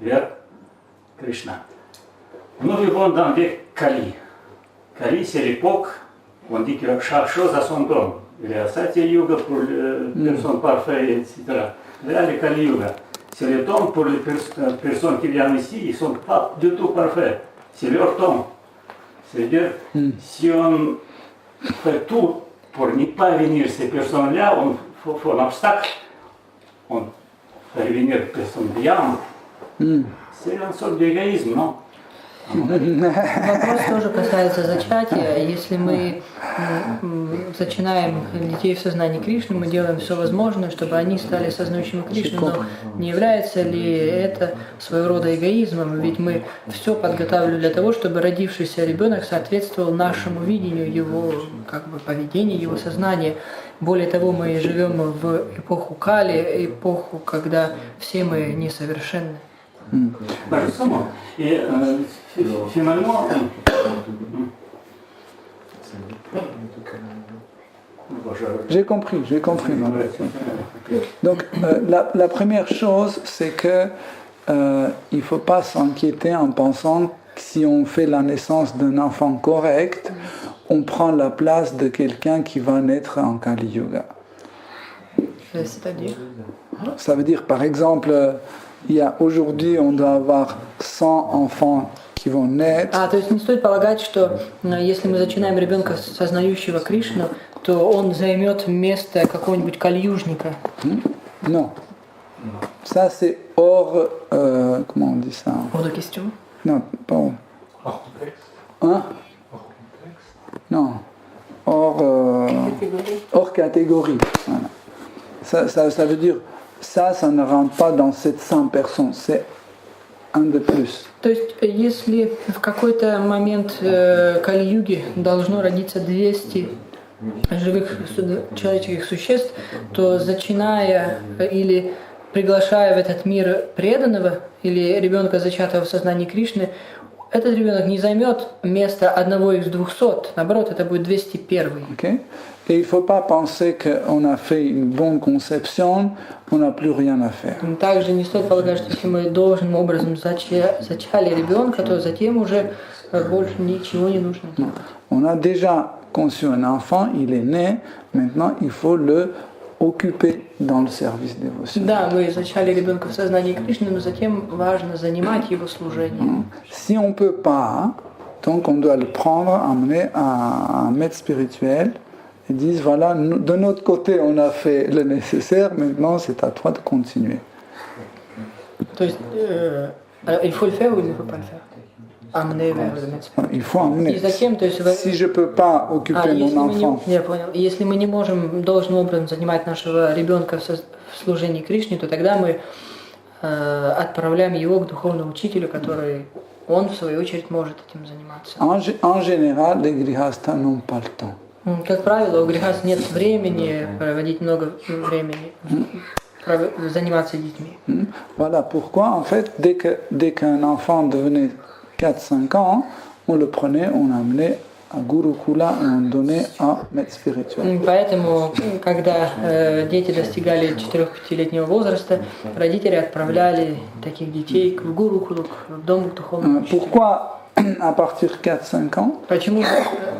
vers Krishna. Nous vivons dans des Kali. Kali, c'est l'époque où on dit que chaque chose a son temps. Il y a Satya Yuga pour les personnes parfaites, etc. Là, le Kali Yuga. C'est le temps pour les personnes qui viennent ici, ils ne sont pas du tout parfaits. C'est leur temps. C'est-à-dire, si on fait tout pour ne pas venir ces personnes-là, on fait un obstacle, on fait venir des personnes bien. C'est une sorte d'égoïsme, non? Вопрос тоже касается зачатия. Если мы зачинаем детей в сознании Кришны, мы делаем все возможное, чтобы они стали сознающими Кришны, но не является ли это своего рода эгоизмом? Ведь мы все подготавливали для того, чтобы родившийся ребенок соответствовал нашему видению его поведения, его сознания. Более того, мы живем в эпоху Кали, эпоху, когда все мы несовершенны. Justement. Et finalement, J'ai compris. Donc, la première chose, c'est que il ne faut pas s'inquiéter en pensant que si on fait la naissance d'un enfant correct, on prend la place de quelqu'un qui va naître en Kali Yuga. C'est-à-dire? Ça veut dire, par exemple, aujourd'hui, on doit avoir 100 enfants qui vont naître. То есть не стоит полагать, что если мы зачинаем ребенка сознающего Кришну, то он займет место какого-нибудь кальюжника. Non. Ça, c'est hors... comment on dit ça? Hors de question. Non, pas hors. Hors contexte. Hein? Hors contexte. Non. Hors catégorie. Voilà. Ça veut dire... Ça ne rentre pas dans cette 100 personnes, c'est un de plus. То есть, если в какой-то момент Кали-юги должно родиться 200 живых человеческих существ, то зачиная или приглашая в этот мир преданного или ребенка, зачатого в сознании Кришны, этот ребенок не займет место одного из 200, наоборот, это будет 201. Okay? Et il ne faut pas penser qu'on a fait une bonne conception, on n'a plus rien à faire. Также не стоит полагать, что если мы должным образом зачали ребенка, то затем уже больше ничего не нужно делать. On a déjà conçu un enfant, il est né, maintenant il faut le occuper dans le service dévotionnel. Да, мы зачали ребенка в сознании Кришны, но затем важно занимать его служением. Si on ne peut pas, donc on doit le prendre, amener à un maître spirituel, ils disent voilà, de notre côté on a fait le nécessaire, maintenant c'est à toi de continuer. То есть, alors, il faut le faire ou il ne faut pas le faire? Amener vers le médecin. Il faut emmener. И затем, то есть, Si je ne peux pas occuper mon enfant, я понял. Если мы не можем должным образом занимать нашего ребенка в служении Кришне, то тогда мы отправляем его к духовному учителю, который он в свою очередь может этим заниматься. en général, les grihastas n'ont pas le temps. Как правило, у грехас нет времени проводить много времени, заниматься детьми. Voilà pourquoi, en fait, dès qu'un enfant devenait 4-5 ans, on le prenait, on l'amenait à Gurukula et on donnait un maître spirituel. Поэтому, когда дети достигали 4-5-летнего возраста, родители отправляли таких детей в Гурукулу, в дом к духовному учителю. Pourquoi à partir de 4-5 ans? Почему,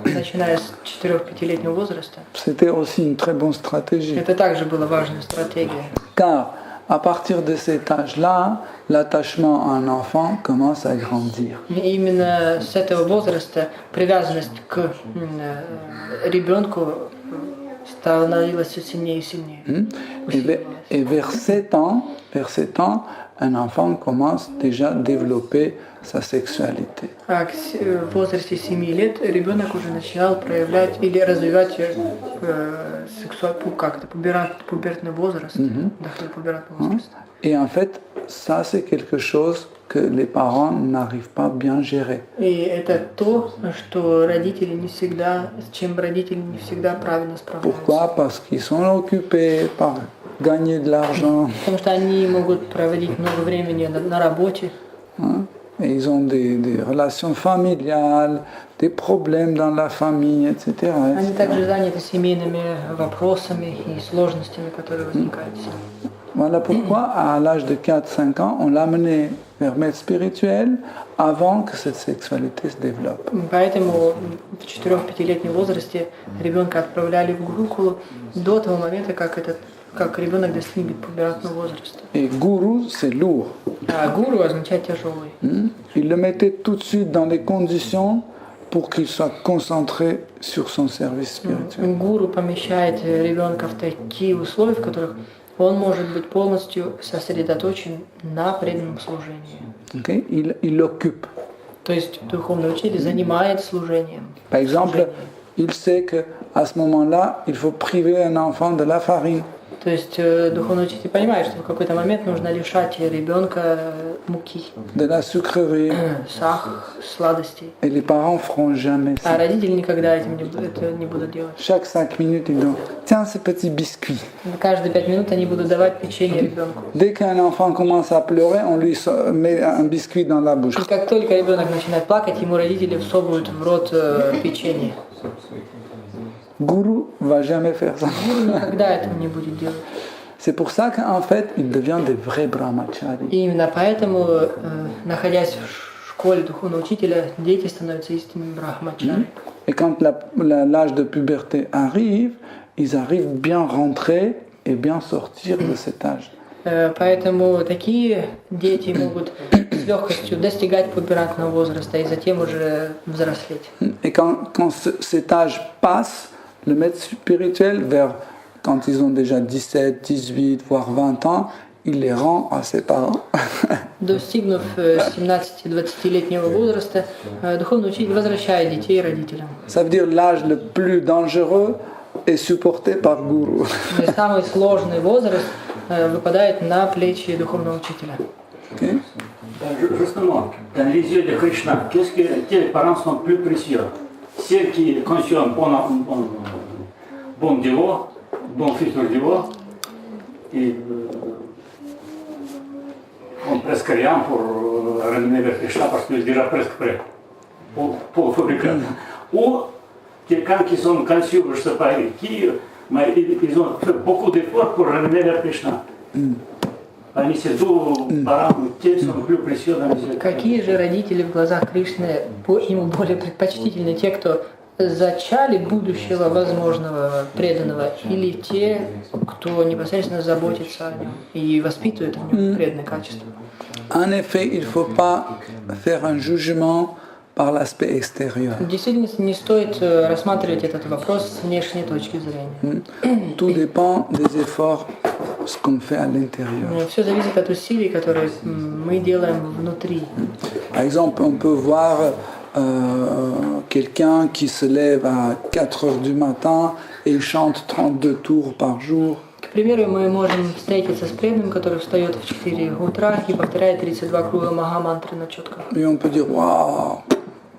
начиная с 4-5-летнего возраста? C'était aussi une très bonne stratégie. Это также была важная стратегия. Car à partir de cet âge-là, l'attachement à un enfant commence à grandir. И именно с этого возраста привязанность к ребенку становилась все сильнее и сильнее. Et vers 7 ans, un enfant commence déjà à développer sa sexualité. А в возрасте 7 лет ребенок уже начинал проявлять или развивать пубертный возраст, доходит пубертного возраста. Et en fait, ça c'est quelque chose que les parents n'arrivent pas bien gérer. И это то, что родители не всегда, с чем родители не всегда правильно справляются. Pourquoi? Parce qu'ils sont occupés par gagner de l'argent. Потому что они могут проводить много времени на работе. Et ils ont des relations familiales, des problèmes dans la famille, etc. Они также заняты семейными вопросами и сложностями, которые возникают. Voilà pourquoi, à l'âge de 4-5 ans, on l'amenait vers maître spirituel avant que cette sexualité se développe. Поэтому в 4-5-летнем возрасте ребенка отправляли в Гурукулу до того момента, как ребенок достигнет пубертного возраста. Et guru, c'est lourd. А гуру означает тяжелый. Il le mettait tout de suite dans les conditions pour qu'il soit concentré sur son service spirituel. Гуру помещает ребенка в такие условия, в которых он может быть полностью сосредоточен на преданном служении. Okay? Il l'occupe. То есть духовный учитель занимает служением. Par exemple, il sait qu'à ce moment-là, il faut priver un enfant de la farine. То есть духовный учитель понимает, что в какой-то момент нужно лишать ребенка муки, de la sucrerie. сахара, сладостей. Et les parents feront jamais А ça. родители никогда это не будут делать. Chaque 5 minutes, ils disent tiens, ce petit biscuit. Каждые 5 минут они будут давать печенье ребенку. Dès qu'un enfant commence à pleurer, on lui met un biscuit dans la bouche. И как только ребенок начинает плакать, ему родители всовывают в рот печенье. Guru va jamais faire ça. Гуру никогда этого не будет делать. C'est pour ça qu'en fait, il devient des vrais brahmacharis. И именно поэтому, находясь в школе духовного учителя, дети становятся истинными брахмачари. Et quand l'âge de puberté arrive, ils arrivent bien rentrer et bien sortir de cet âge. Поэтому такие дети могут с легкостью достигать пубертатного возраста и затем уже взрослеть. Et quand cet âge passe, le maître spirituel, quand ils ont déjà 17, 18, voire 20 ans, il les rend à ses parents. Достигнув 17-20-летнего возраста, духовный учитель возвращает детей родителям. Ça veut dire l'âge le plus dangereux est supporté par Guru. Самый sложный возраст выпадает на плечи духовного учителя. Okay? Justement, dans les yeux de Krishna, qu'est-ce que les parents sont plus précieux? Ceux qui consomment bon dévot, bon futur dévot, et ont presque rien pour ramener vers Krishna parce qu'il est déjà presque prêt pour fabriquer. Ou quelqu'un qui sont conscients, je ne sais pas qui, mais ils ont fait beaucoup d'efforts pour ramener vers Krishna. Они все парам, те sont plus précieux dans les yeux. Какие же родители в глазах Кришны ему более предпочтительны? Те, кто зачали будущего возможного преданного, или те, кто непосредственно заботится о нем и воспитывает в нем преданное качество? En effet, il ne faut pas faire un jugement par l'aspect extérieur. В действительности не стоит рассматривать этот вопрос с внешней точки зрения. Tout dépend des efforts ce qu'on fait à l'intérieur. Все зависит от усилий, которые мы делаем внутри. Par exemple, on peut voir quelqu'un qui se lève à 4 heures du matin et chante 32 tours par jour. К примеру, мы можем встретиться с преданным, который встает в 4 утра и повторяет 32 круга Махамантры на четках. Et on peut dire, waouh,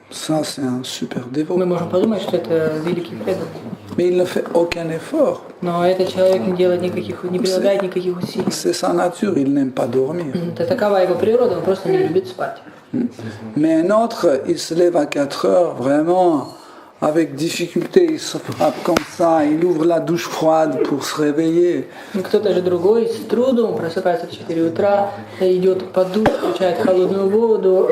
ça c'est un super dévot. Мы можем подумать, что это великий преданный. Mais il ne fait aucun effort. Но этот человек не делает никаких, не прилагает никаких усилий. C'est sa nature, il n'aime pas dormir. Это такова его природа, он просто не любит спать. Mais un autre, il se lève à 4 heures, vraiment, avec difficulté, il se frappe comme ça, il ouvre la douche froide pour se réveiller. Кто-то же другой с трудом просыпается в 4 утра, идет под душ, включает холодную воду,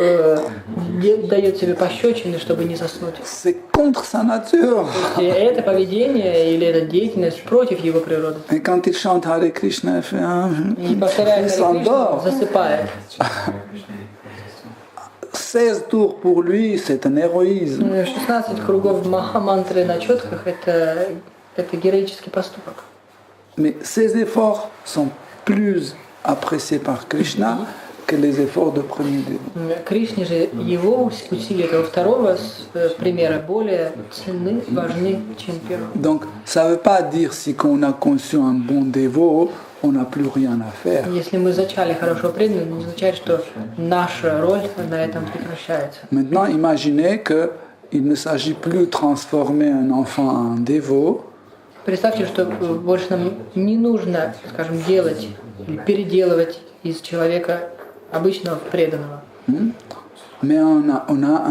дает себе пощечины, чтобы не заснуть. C'est contre sa nature. И это поведение или эта деятельность против его природы. Et quand il chante Hare Krishna, il fait И повторяя il Харе Кришну, s'endort. засыпает. 16 tours pour lui, c'est un héroïsme. 16 кругов Махамантры на четках это героический поступок. Mais ces efforts sont plus appréciés par Krishna que les efforts de premier dévot. Кришне же его усилия этого второго примера более ценны, важны, чем первого. Donc, ça ne veut pas dire si qu'on a conçu un bon dévot, on n'a plus rien à faire. Если мы зачали хорошего преданного, не означает, что наша роль на этом прекращается. Maintenant, imaginez qu'il ne s'agit plus de transformer un enfant en dévot, Представьте, что больше нам не нужно, скажем, делать или переделывать из человека обычного в преданного. mais on a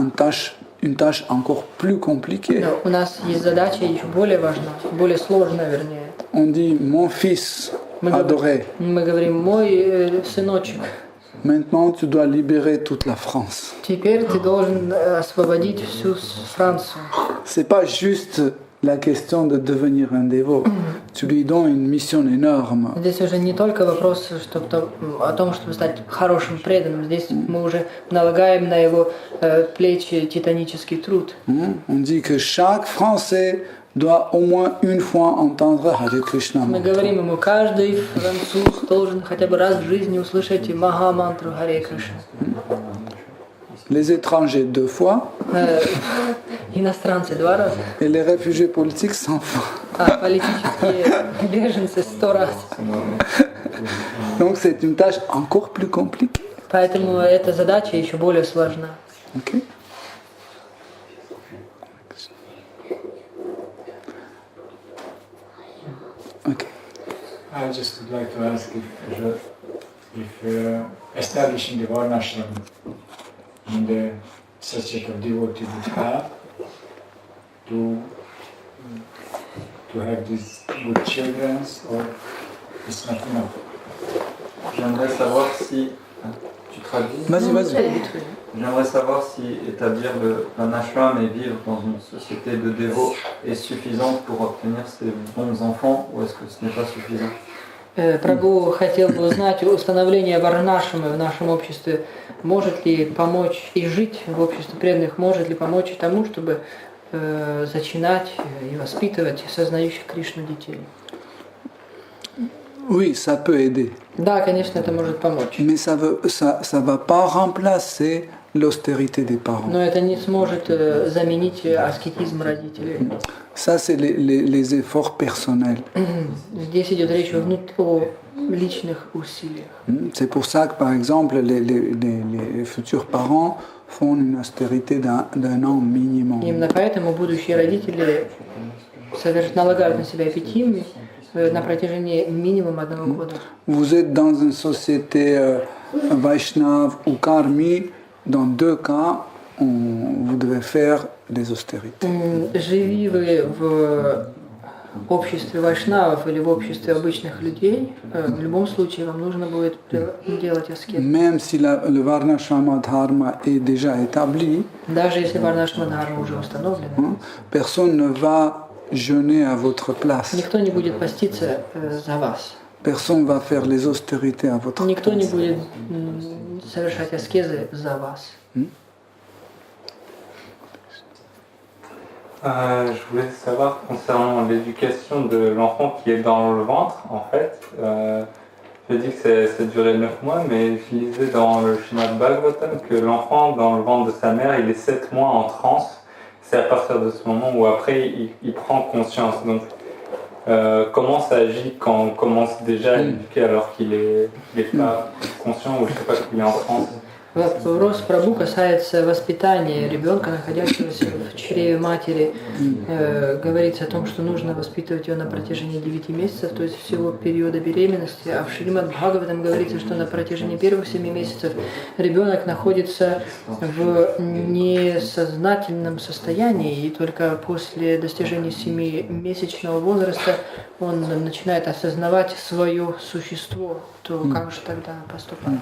une tâche encore plus compliquée. Но у нас есть задача еще более важная, более сложная, вернее. On dit, mon fils adoré, Мы говорим, мой сыночек, maintenant tu dois libérer toute la France. теперь ты должен освободить всю Францию. C'est pas juste la question de devenir un dévot. Tu lui donnes une mission énorme. Здесь уже не только вопрос о том, чтобы стать хорошим преданным. Здесь мы уже налагаем на его плечи титанический труд. On dit que chaque Français doit au moins une fois entendre Hare Krishna. Мы говорим ему, каждый француз должен хотя бы раз в жизни услышать Махамантру Харе Кришна. Les étrangers 2 fois Иностранцы 2 раза, et les réfugiés politiques 100 fois. а политические беженцы 100 раз. Donc c'est une tâche encore plus compliquée. Поэтому эта задача еще более сложна. Okay. Okay. I just would like to ask if establishing the Varnashram in the subject of devotee would have to have these good children, or it's not enough. J'aimerais savoir si... Tu traduis? Vas-y. J'aimerais savoir si établir un ashram et vivre dans une société de dévots est suffisant pour obtenir ces bons enfants, ou est-ce que ce n'est pas suffisant? Прабху хотел бы узнать, установление варнашамы в нашем обществе может ли помочь, и жить в обществе преданных может ли помочь тому, чтобы зачинать и воспитывать сознающих Кришну детей. Oui, ça peut aider. Да, конечно, это может помочь. Mais ça va pas remplacer l'austérité des parents. Но это не сможет заменить аскетизм родителей. Ça, c'est les efforts personnels. Здесь идет речь о личных усилиях. C'est pour ça que, par exemple, les futurs parents font une austérité d'un an minimum. Именно поэтому будущие родители налагают на себя эпитимию на протяжении минимум 1 года. Vous êtes dans une société Vaishnav ou Karmi, dans 2 cas, vous devez faire des austérités. Живи вы в обществе вайшнавов или в обществе обычных людей, в любом случае вам нужно будет делать аскезу. Même si le Varnashrama Dharma est déjà établi, Даже если варнашрама дхарма уже установлена, personne ne va jeûner à votre place. никто не будет поститься за вас. Personne ne va faire les austérités à votre Никто не place. будет совершать аскезы за вас. Je voulais savoir concernant l'éducation de l'enfant qui est dans le ventre, en fait. Je dis que ça durait 9 mois, mais je lisais dans le Srimad Bhagavatam que l'enfant dans le ventre de sa mère, il est 7 mois en transe. C'est à partir de ce moment où après il prend conscience. Donc comment ça agit quand on commence déjà à l'éduquer alors qu'il est pas conscient ou je sais pas qu'il est en transe? Вопрос Прабху касается воспитания ребенка, находящегося в чреве матери. Говорится о том, что нужно воспитывать его на протяжении 9 месяцев, то есть всего периода беременности. А в Шримад Бхагаватам говорится, что на протяжении первых 7 месяцев ребенок находится в несознательном состоянии, и только после достижения 7-месячного возраста он начинает осознавать свое существо. То как же тогда поступать?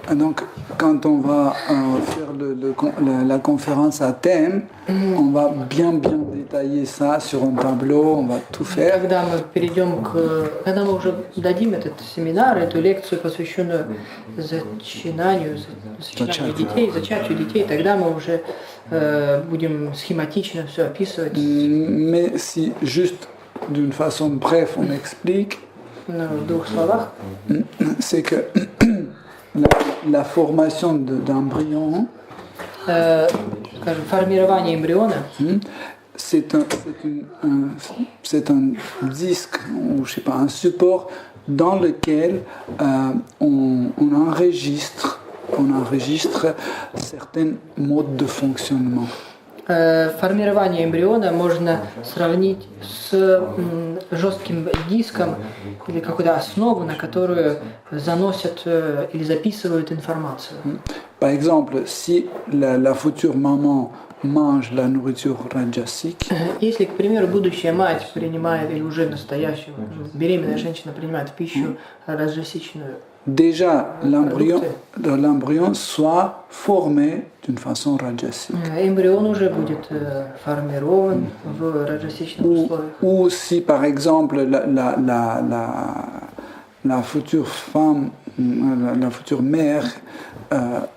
Donc, quand on va faire la conférence à thème, on va bien détailler ça sur un tableau, on va tout faire. Когда мы уже дадим этот семинар, эту лекцию, посвященную зачатию детей, тогда мы уже будем схематично все описывать. Mais si juste d'une façon bref on explique, в двух словах, c'est que la formation d'embryon, формирование эмбриона, c'est un disque ou je sais pas un support dans lequel on enregistre certains modes de fonctionnement. Формирование эмбриона можно сравнить с жестким диском или какую-то основу, на которую заносят или записывают информацию. Par exemple, si la future maman mange la nourriture rajasique, если, к примеру, будущая мать принимает или уже настоящая беременная женщина принимает пищу раджасичную, déjà l'embryon soit formé d'une façon rajasique. Эмбрион уже будет формирован в раджасичных условиях. Ou si par exemple la future femme, la future mère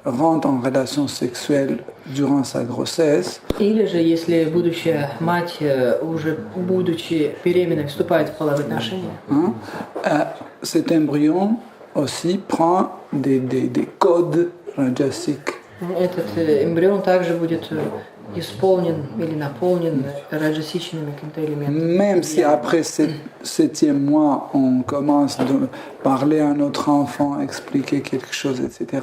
rentre en relation sexuelle durant sa grossesse. Или же, если будущая мать, уже будучи беременной, вступает в половые отношения, cet embryon aussi prend des codes rajasiques. Этот эмбрион также будет исполнен или наполнен раджасичными какими-то элементами. Même si après ce 7e mois, on commence de parler à notre enfant, expliquer quelque chose, etc.,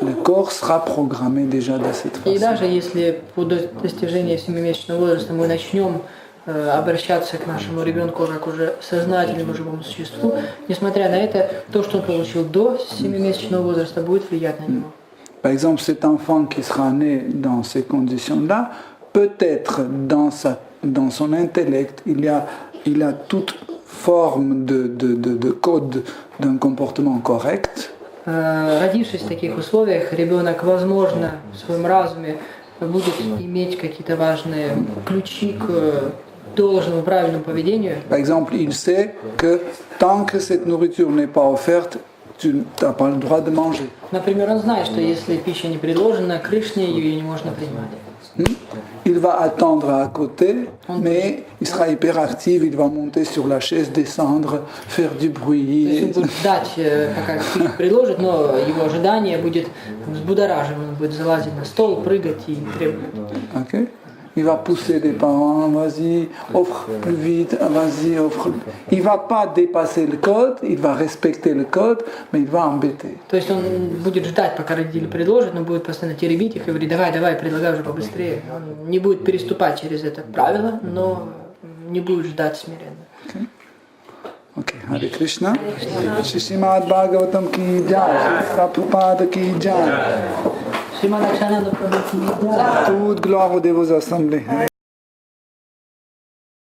le corps sera programmé déjà de cette façon. И даже если по достижении 7-месячного возраста мы начнем обращаться к нашему ребенку как уже сознательному живому существу, несмотря на это, то, что он получил до 7-месячного возраста, будет влиять на него. Par exemple, cet enfant qui sera né dans ces conditions-là, peut-être dans son intellect, il a toute forme de code d'un comportement correct. Родившись в таких условиях, ребенок, возможно, в своем разуме будет иметь какие-то важные ключи к должному правильному поведению. Par exemple, il sait que tant que cette nourriture n'est pas offerte, tu n'as pas le droit de manger. Например, он знает, что если пища не предложена, Кришне ее не можно принимать. Il va attendre à côté, mais il sera hyperactif, il va monter sur la chaise, descendre, faire du bruit. Он будет ждать, пока пищу предложит, но его ожидание будет взбудораживать, он будет залазить на стол, прыгать и требовать. Okay? Il va pousser les parents, vas-y, offre plus vite, vas-y, offre. Il ne va pas dépasser le code, il va respecter le code, mais il va embêter. То есть он будет ждать, пока родители предложат, но будет постоянно теребить их и говорить, давай, предлагай уже побыстрее. Он не будет переступать через это правило, но не будет ждать смиренно. Okay, Hare Krishna. Srimad Bhagavatam ki jai, Prabhupada ki jai. Toute gloire aux dévots assemblés.